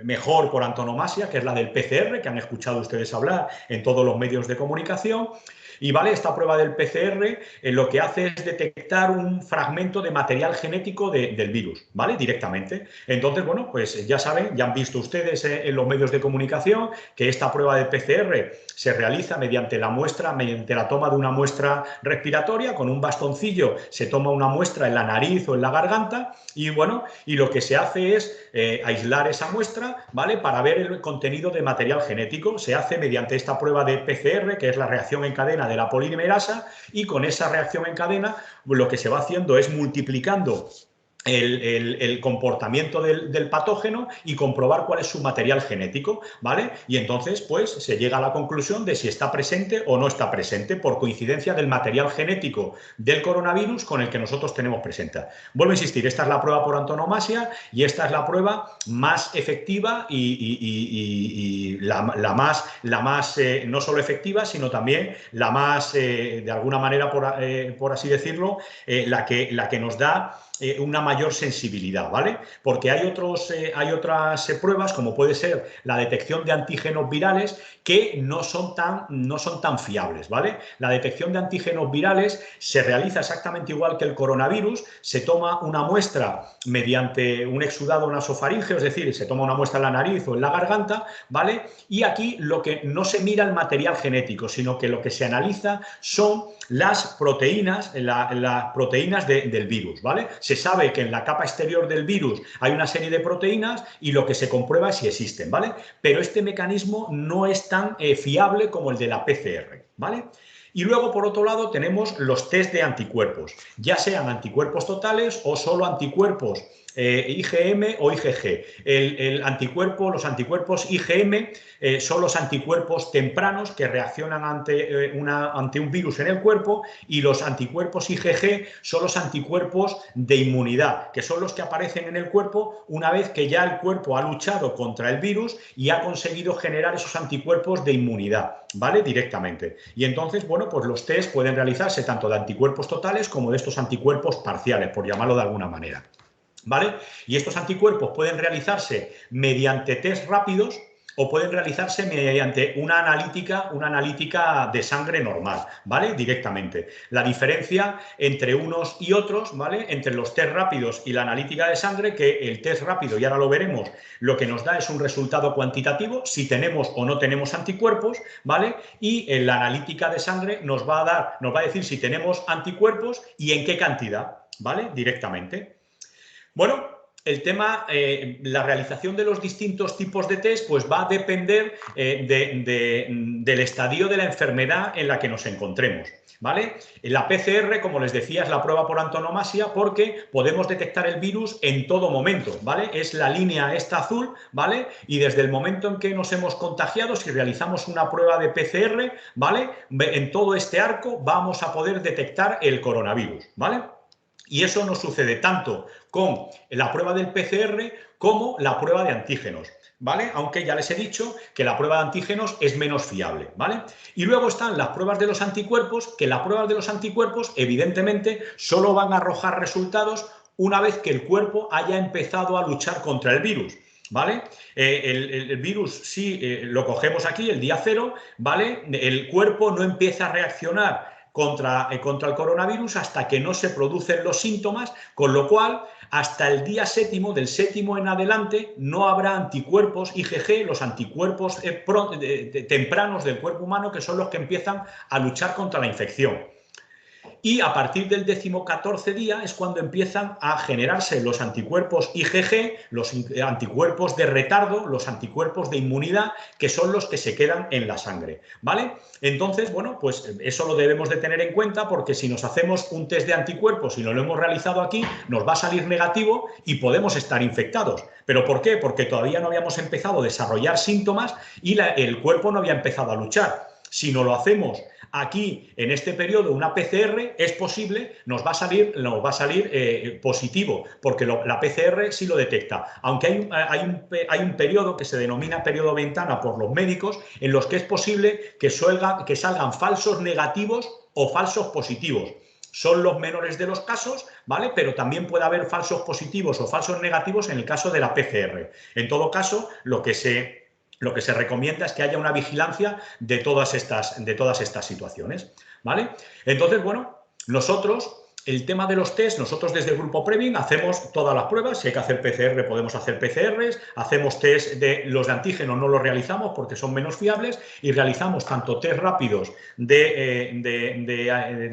mejor por antonomasia, que es la del PCR, que han escuchado ustedes hablar en todos los medios de comunicación. Y vale, esta prueba del PCR lo que hace es detectar un fragmento de material genético del virus, ¿vale? Directamente. Entonces, bueno, pues ya saben, ya han visto ustedes en los medios de comunicación que esta prueba del PCR se realiza mediante la toma de una muestra respiratoria. Con un bastoncillo se toma una muestra en la nariz o en la garganta, y bueno, y lo que se hace es aislar esa muestra, ¿vale? Para ver el contenido de material genético. Se hace mediante esta prueba de PCR, que es la reacción en cadena de la polimerasa, y con esa reacción en cadena lo que se va haciendo es multiplicando el comportamiento del patógeno y comprobar cuál es su material genético, ¿vale? Y entonces, pues, se llega a la conclusión de si está presente o no está presente por coincidencia del material genético del coronavirus con el que nosotros tenemos presente. Vuelvo a insistir, esta es la prueba por antonomasia, y esta es la prueba más efectiva y la más no solo efectiva, sino también la más, de alguna manera, por así decirlo, la que nos da una mayor sensibilidad, ¿vale? Porque hay otras pruebas, como puede ser la detección de antígenos virales, que no son tan fiables, ¿vale? La detección de antígenos virales se realiza exactamente igual que el coronavirus. Se toma una muestra mediante un exudado nasofaríngeo, es decir, se toma una muestra en la nariz o en la garganta, ¿vale? Y aquí lo que no se mira el material genético, sino que lo que se analiza son las proteínas, las proteínas del virus, ¿vale? Se sabe que en la capa exterior del virus hay una serie de proteínas, y lo que se comprueba es si existen, ¿vale? Pero este mecanismo no es tan fiable como el de la PCR, ¿vale? Y luego, por otro lado, tenemos los test de anticuerpos, ya sean anticuerpos totales o solo anticuerpos IgM o IgG. Los anticuerpos IgM son los anticuerpos tempranos que reaccionan ante un virus en el cuerpo, y los anticuerpos IgG son los anticuerpos de inmunidad, que son los que aparecen en el cuerpo una vez que ya el cuerpo ha luchado contra el virus y ha conseguido generar esos anticuerpos de inmunidad, ¿vale? Directamente. Y entonces, bueno, pues los test pueden realizarse tanto de anticuerpos totales como de estos anticuerpos parciales, por llamarlo de alguna manera, ¿vale? Y estos anticuerpos pueden realizarse mediante test rápidos o pueden realizarse mediante una analítica de sangre normal, ¿vale? Directamente. La diferencia entre unos y otros, ¿vale? Entre los test rápidos y la analítica de sangre, que el test rápido, y ahora lo veremos, lo que nos da es un resultado cuantitativo, si tenemos o no tenemos anticuerpos, ¿vale? Y en la analítica de sangre nos va a decir si tenemos anticuerpos y en qué cantidad, ¿vale? Directamente. Bueno, el tema, la realización de los distintos tipos de test, pues va a depender del estadio de la enfermedad en la que nos encontremos, ¿vale? La PCR, como les decía, es la prueba por antonomasia, porque podemos detectar el virus en todo momento, ¿vale? Es la línea esta azul, ¿vale? Y desde el momento en que nos hemos contagiado, si realizamos una prueba de PCR, ¿vale? En todo este arco vamos a poder detectar el coronavirus, ¿vale? Y eso nos sucede tanto con la prueba del PCR como la prueba de antígenos, ¿vale? Aunque ya les he dicho que la prueba de antígenos es menos fiable, ¿vale? Y luego están las pruebas de los anticuerpos, que las pruebas de los anticuerpos evidentemente solo van a arrojar resultados una vez que el cuerpo haya empezado a luchar contra el virus. ¿Vale? El virus, si lo cogemos aquí, el día 0, ¿vale? El cuerpo no empieza a reaccionar contra el coronavirus hasta que no se producen los síntomas, con lo cual hasta el día 7, del 7 en adelante, no habrá anticuerpos IgG, los anticuerpos tempranos del cuerpo humano, que son los que empiezan a luchar contra la infección. Y a partir del 14º día es cuando empiezan a generarse los anticuerpos IgG, los anticuerpos de retardo, los anticuerpos de inmunidad, que son los que se quedan en la sangre, ¿vale? Entonces, bueno, pues eso lo debemos de tener en cuenta, porque si nos hacemos un test de anticuerpos y no lo hemos realizado aquí, nos va a salir negativo y podemos estar infectados. ¿Pero por qué? Porque todavía no habíamos empezado a desarrollar síntomas y el cuerpo no había empezado a luchar. Si no lo hacemos aquí en este periodo una PCR, es posible, nos va a salir positivo, porque la PCR sí lo detecta, aunque hay un periodo que se denomina periodo ventana por los médicos, en los que es posible que salgan falsos negativos o falsos positivos. Son los menores de los casos, ¿vale? Pero también puede haber falsos positivos o falsos negativos en el caso de la PCR. En todo caso, lo que se recomienda es que haya una vigilancia de todas estas situaciones, ¿vale? Entonces, bueno, nosotros, el tema de los test, nosotros desde el Grupo Previn hacemos todas las pruebas. Si hay que hacer PCR, podemos hacer PCRs, hacemos test de los de antígeno, no los realizamos porque son menos fiables, y realizamos tanto test rápidos de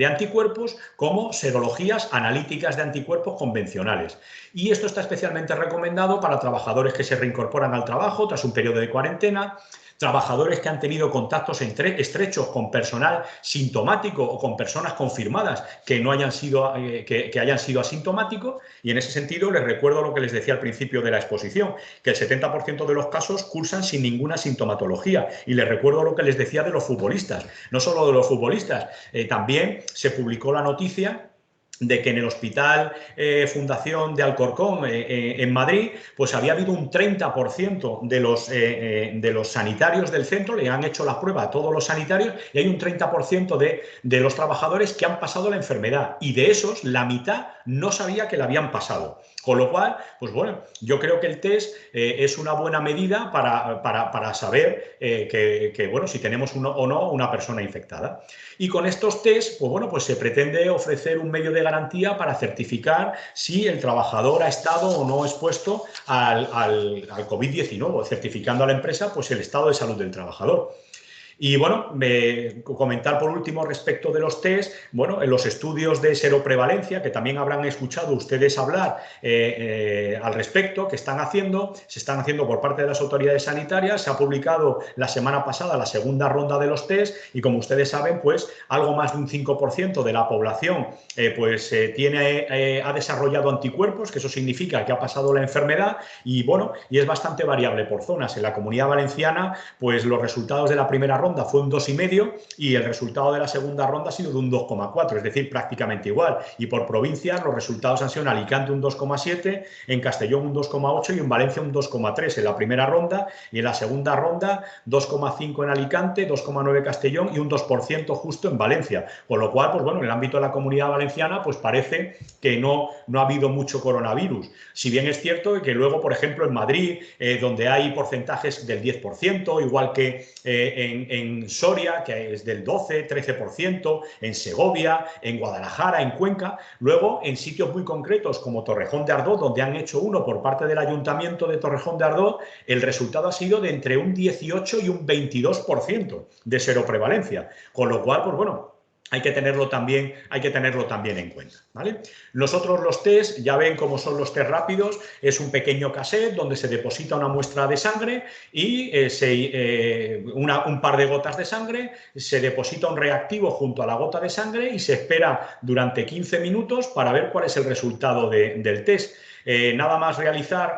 anticuerpos como serologías analíticas de anticuerpos convencionales. Y esto está especialmente recomendado para trabajadores que se reincorporan al trabajo tras un periodo de cuarentena, trabajadores que han tenido contactos estrechos con personal sintomático o con personas confirmadas que hayan sido asintomáticos, y en ese sentido les recuerdo lo que les decía al principio de la exposición, que el 70% de los casos cursan sin ninguna sintomatología, y les recuerdo lo que les decía de los futbolistas, no solo de los futbolistas, también se publicó la noticia de que en el Hospital Fundación de Alcorcón en Madrid, pues había habido un 30% de los sanitarios del centro, le han hecho la prueba a todos los sanitarios, y hay un 30% de los trabajadores que han pasado la enfermedad, y de esos la mitad no sabía que la habían pasado. Con lo cual, pues bueno, yo creo que el test es una buena medida para saber bueno, si tenemos o no una persona infectada. Y con estos test, pues bueno, pues se pretende ofrecer un medio de garantía para certificar si el trabajador ha estado o no expuesto al COVID-19, certificando a la empresa pues el estado de salud del trabajador. Y bueno, comentar por último respecto de los test, bueno, en los estudios de seroprevalencia, que también habrán escuchado ustedes hablar al respecto, que se están haciendo por parte de las autoridades sanitarias. Se ha publicado la semana pasada la segunda ronda de los test, y como ustedes saben, pues algo más de un 5% de la población ha desarrollado anticuerpos, que eso significa que ha pasado la enfermedad, y bueno, y es bastante variable por zonas. En la Comunidad Valenciana, pues los resultados de la primera ronda fue un 2,5 y el resultado de la segunda ronda ha sido de un 2,4, es decir, prácticamente igual. Y por provincias los resultados han sido en Alicante un 2,7, en Castellón un 2,8 y en Valencia un 2,3 en la primera ronda, y en la segunda ronda 2,5 en Alicante, 2,9 Castellón y un 2% justo en Valencia. Con lo cual, pues bueno, en el ámbito de la Comunidad Valenciana pues parece que no ha habido mucho coronavirus. Si bien es cierto que luego, por ejemplo, en Madrid, donde hay porcentajes del 10%, igual que en Soria, que es del 12, 13%, en Segovia, en Guadalajara, en Cuenca. Luego, en sitios muy concretos como Torrejón de Ardoz, donde han hecho uno por parte del Ayuntamiento de Torrejón de Ardoz, el resultado ha sido de entre un 18 y un 22% de seroprevalencia. Con lo cual, pues bueno, hay que tenerlo también en cuenta, ¿vale? Nosotros los test, ya ven cómo son los test rápidos, es un pequeño cassette donde se deposita una muestra de sangre y un par de gotas de sangre, se deposita un reactivo junto a la gota de sangre y se espera durante 15 minutos para ver cuál es el resultado del test. Nada más realizar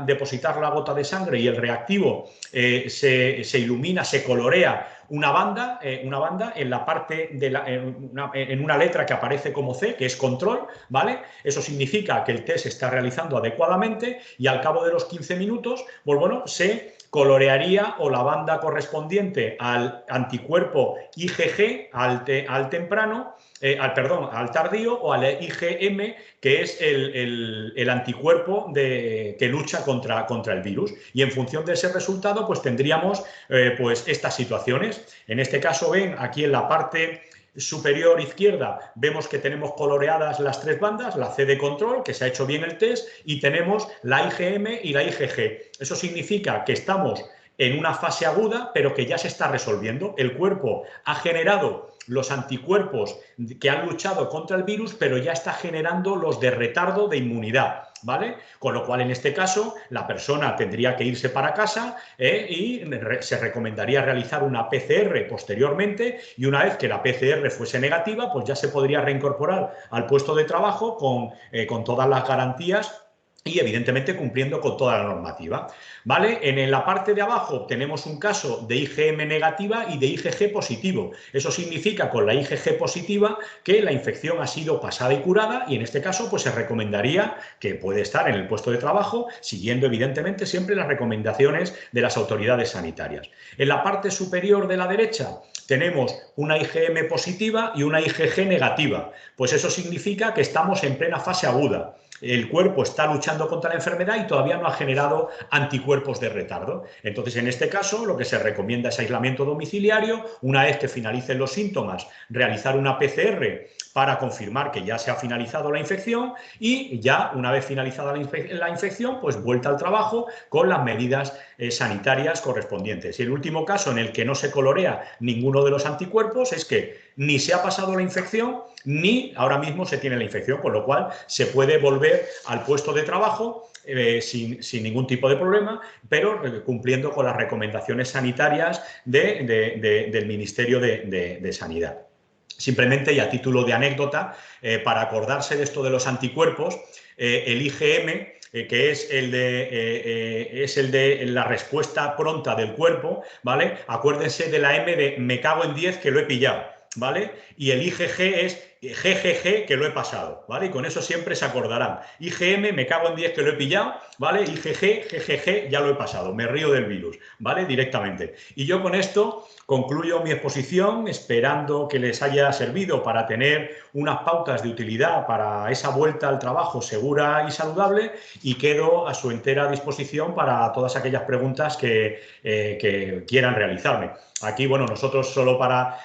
depositar la gota de sangre y el reactivo se ilumina, se colorea una banda en la parte en una letra que aparece como C, que es control, ¿vale? Eso significa que el test se está realizando adecuadamente, y al cabo de los 15 minutos, pues bueno, se colorearía o la banda correspondiente al anticuerpo IgG, al temprano, al tardío, o al IgM, que es el anticuerpo que lucha contra el virus. Y en función de ese resultado, pues tendríamos pues estas situaciones. En este caso, ven aquí en la parte superior izquierda, vemos que tenemos coloreadas las 3 bandas, la C de control, que se ha hecho bien el test, y tenemos la IgM y la IgG. Eso significa que estamos en una fase aguda, pero que ya se está resolviendo. El cuerpo ha generado los anticuerpos que han luchado contra el virus, pero ya está generando los de retardo de inmunidad, ¿vale? Con lo cual, en este caso, la persona tendría que irse para casa y se recomendaría realizar una PCR posteriormente, y una vez que la PCR fuese negativa, pues ya se podría reincorporar al puesto de trabajo con todas las garantías y evidentemente cumpliendo con toda la normativa, ¿vale? En la parte de abajo tenemos un caso de IgM negativa y de IgG positivo. Eso significa, con la IgG positiva, que la infección ha sido pasada y curada, y en este caso pues se recomendaría que puede estar en el puesto de trabajo, siguiendo evidentemente siempre las recomendaciones de las autoridades sanitarias. En la parte superior de la derecha tenemos una IgM positiva y una IgG negativa. Pues eso significa que estamos en plena fase aguda. El cuerpo está luchando contra la enfermedad y todavía no ha generado anticuerpos de retardo. Entonces, en este caso, lo que se recomienda es aislamiento domiciliario. Una vez que finalicen los síntomas, realizar una PCR para confirmar que ya se ha finalizado la infección, y ya una vez finalizada la infección, pues vuelta al trabajo con las medidas sanitarias correspondientes. Y el último caso en el que no se colorea ninguno de los anticuerpos es que ni se ha pasado la infección ni ahora mismo se tiene la infección, con lo cual se puede volver al puesto de trabajo sin ningún tipo de problema, pero cumpliendo con las recomendaciones sanitarias del Ministerio de Sanidad. Simplemente, y a título de anécdota, para acordarse de esto de los anticuerpos, el IgM, que es el de la respuesta pronta del cuerpo, ¿vale? Acuérdense de la M de me cago en 10 que lo he pillado, ¿vale? Y el IgG es GGG que lo he pasado, ¿vale? Y con eso siempre se acordarán. IgM, me cago en 10 que lo he pillado, ¿vale? IgG, GGG, ya lo he pasado, me río del virus, ¿vale? Directamente. Y yo con esto concluyo mi exposición, esperando que les haya servido para tener unas pautas de utilidad para esa vuelta al trabajo segura y saludable, y quedo a su entera disposición para todas aquellas preguntas que quieran realizarme. Aquí, bueno, nosotros solo para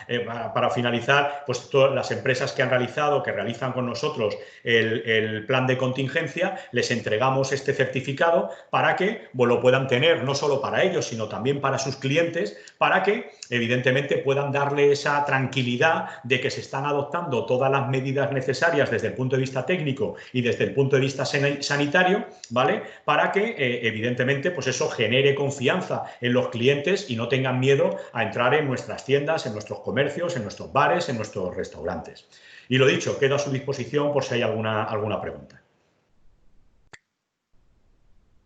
finalizar, pues todas las empresas que han realizado, que realizan con nosotros el plan de contingencia, les entregamos este certificado para que lo puedan tener no solo para ellos, sino también para sus clientes, para que evidentemente puedan darle esa tranquilidad de que se están adoptando todas las medidas necesarias desde el punto de vista técnico y desde el punto de vista sanitario, ¿vale? Para que evidentemente pues eso genere confianza en los clientes y no tengan miedo a entrar en nuestras tiendas, en nuestros comercios, en nuestros bares, en nuestros restaurantes. Y lo dicho, quedo a su disposición por si hay alguna pregunta.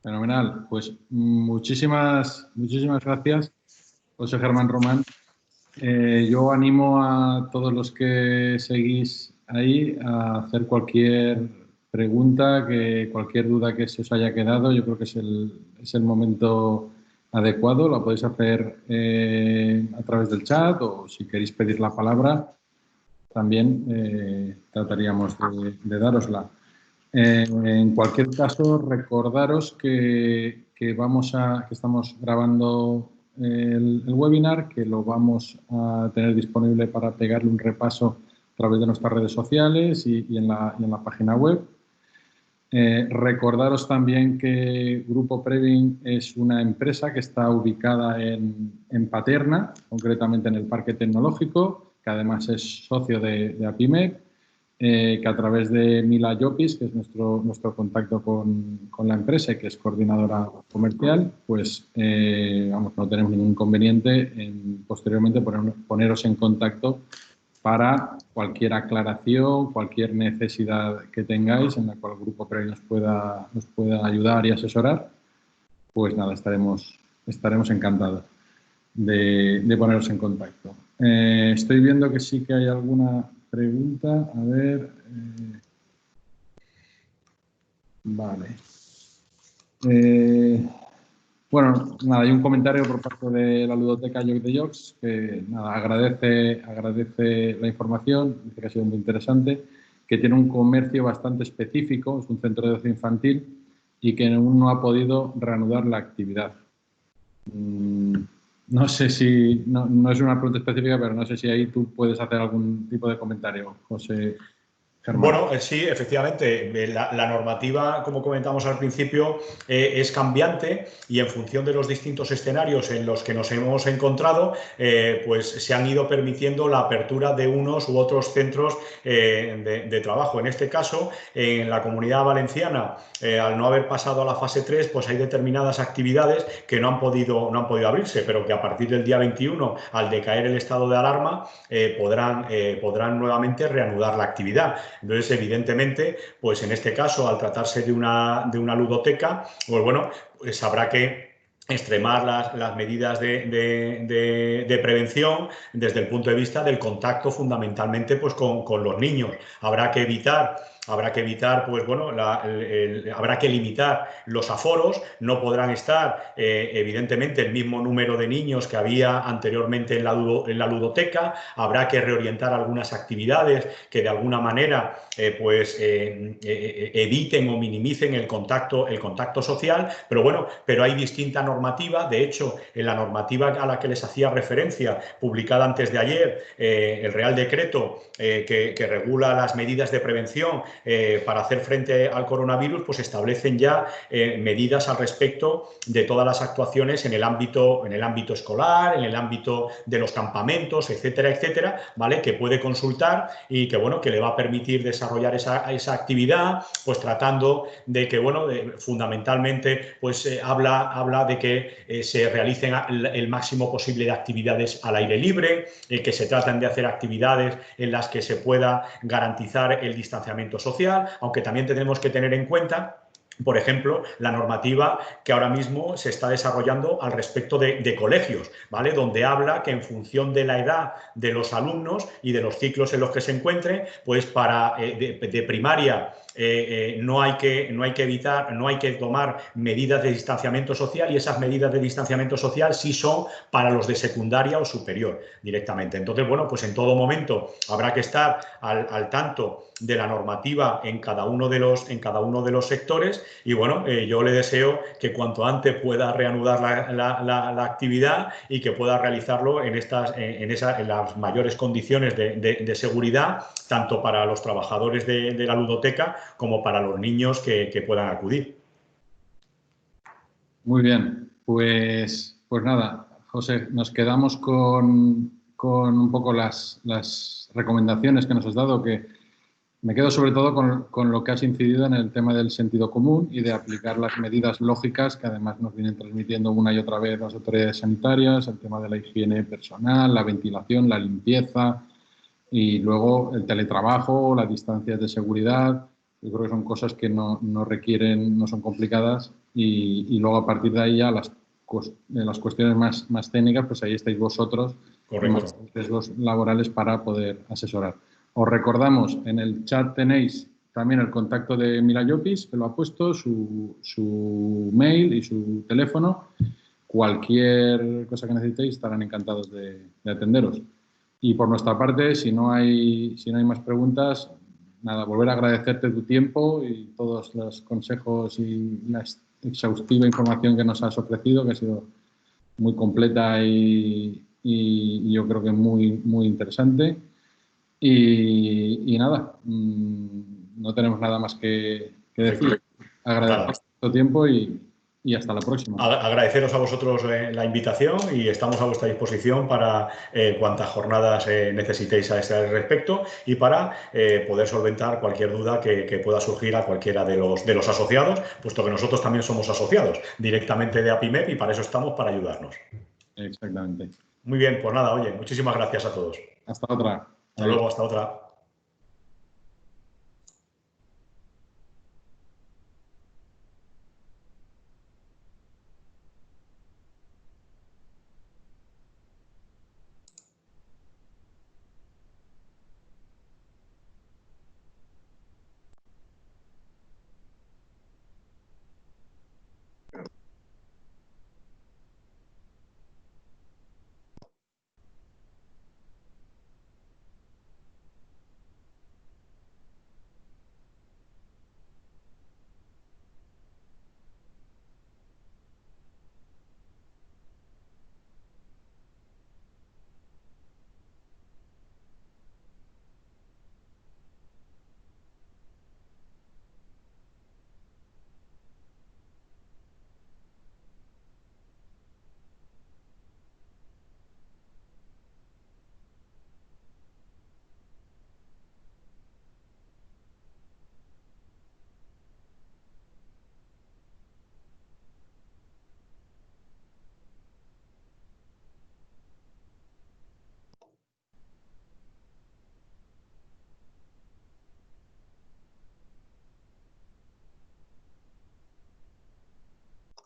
Fenomenal. Pues muchísimas gracias, José Germán Román. Yo animo a todos los que seguís ahí a hacer cualquier pregunta, cualquier duda que se os haya quedado. Yo creo que es el momento adecuado. Lo podéis hacer a través del chat, o si queréis pedir la palabra, también trataríamos de dárosla. En cualquier caso, recordaros que estamos grabando el webinar, que lo vamos a tener disponible para pegarle un repaso a través de nuestras redes sociales y en la página web. Recordaros también que Grupo Previn es una empresa que está ubicada en Paterna, concretamente en el Parque Tecnológico, que además es socio de APIMEC, que a través de Mila Llopis, que es nuestro contacto con la empresa y que es coordinadora comercial, pues no tenemos ningún inconveniente en posteriormente poneros en contacto para cualquier aclaración, cualquier necesidad que tengáis en la cual el Grupo Previn nos pueda ayudar y asesorar. Pues nada, estaremos encantados de poneros en contacto. Estoy viendo que sí que hay alguna pregunta. A ver. Vale. Bueno, nada, hay un comentario por parte de la ludoteca Joc de Jocs que nada, agradece la información, dice que ha sido muy interesante, que tiene un comercio bastante específico, es un centro de ocio infantil y que aún no ha podido reanudar la actividad. No sé si, no es una pregunta específica, pero no sé si ahí tú puedes hacer algún tipo de comentario, José Germán. Bueno, sí, efectivamente, la normativa, como comentamos al principio, es cambiante y en función de los distintos escenarios en los que nos hemos encontrado, pues se han ido permitiendo la apertura de unos u otros centros de trabajo. En este caso, en la Comunidad Valenciana, al no haber pasado a la fase 3, pues hay determinadas actividades que no han podido abrirse, pero que a partir del día 21, al decaer el estado de alarma, podrán nuevamente reanudar la actividad. Entonces, evidentemente, pues en este caso, al tratarse de una ludoteca, pues bueno, pues habrá que extremar las medidas de prevención desde el punto de vista del contacto fundamentalmente pues con los niños. Habrá que evitar, pues bueno, habrá que limitar los aforos, no podrán estar evidentemente el mismo número de niños que había anteriormente en la ludoteca, habrá que reorientar algunas actividades que de alguna manera eviten o minimicen el contacto social, pero bueno, pero hay distinta normativa. De hecho, en la normativa a la que les hacía referencia, publicada antes de ayer, el Real Decreto que regula las medidas de prevención para hacer frente al coronavirus, pues establecen ya medidas al respecto de todas las actuaciones en el ámbito escolar, en el ámbito de los campamentos, etcétera, etcétera, ¿vale? Que puede consultar y que, bueno, que le va a permitir desarrollar esa actividad, pues tratando de que, bueno, fundamentalmente, pues habla de que se realicen el máximo posible de actividades al aire libre, que se tratan de hacer actividades en las que se pueda garantizar el distanciamiento social, aunque también tenemos que tener en cuenta, por ejemplo, la normativa que ahora mismo se está desarrollando al respecto de colegios, ¿vale? Donde habla que en función de la edad de los alumnos y de los ciclos en los que se encuentren, pues para de primaria no hay que tomar medidas de distanciamiento social, y esas medidas de distanciamiento social sí son para los de secundaria o superior directamente. Entonces, bueno, pues en todo momento habrá que estar al tanto de la normativa en cada uno de los sectores y, bueno, yo le deseo que cuanto antes pueda reanudar la actividad y que pueda realizarlo en las mayores condiciones de seguridad, tanto para los trabajadores de la ludoteca como para los niños que puedan acudir. Muy bien, pues nada, José, nos quedamos con un poco las recomendaciones que nos has dado, que me quedo sobre todo con lo que has incidido en el tema del sentido común y de aplicar las medidas lógicas que además nos vienen transmitiendo una y otra vez las autoridades sanitarias, el tema de la higiene personal, la ventilación, la limpieza y luego el teletrabajo, las distancias de seguridad. Yo creo que son cosas que no son complicadas y luego a partir de ahí ya las cuestiones más técnicas, pues ahí estáis vosotros, más riesgos laborales para poder asesorar. Os recordamos, en el chat tenéis también el contacto de Mila Llopis, que lo ha puesto, su mail y su teléfono. Cualquier cosa que necesitéis estarán encantados de atenderos. Y por nuestra parte, si no hay más preguntas, nada, volver a agradecerte tu tiempo y todos los consejos y la exhaustiva información que nos has ofrecido, que ha sido muy completa y yo creo que muy, muy interesante. Y nada, no tenemos nada más que decir. Agradeceros tu tiempo y hasta la próxima. Agradeceros a vosotros la invitación y estamos a vuestra disposición para cuantas jornadas necesitéis a este respecto y para poder solventar cualquier duda que pueda surgir a cualquiera de los asociados, puesto que nosotros también somos asociados directamente de APIMEP y para eso estamos, para ayudarnos. Exactamente. Muy bien, pues nada, oye, muchísimas gracias a todos. Hasta otra. Hasta luego, hasta otra.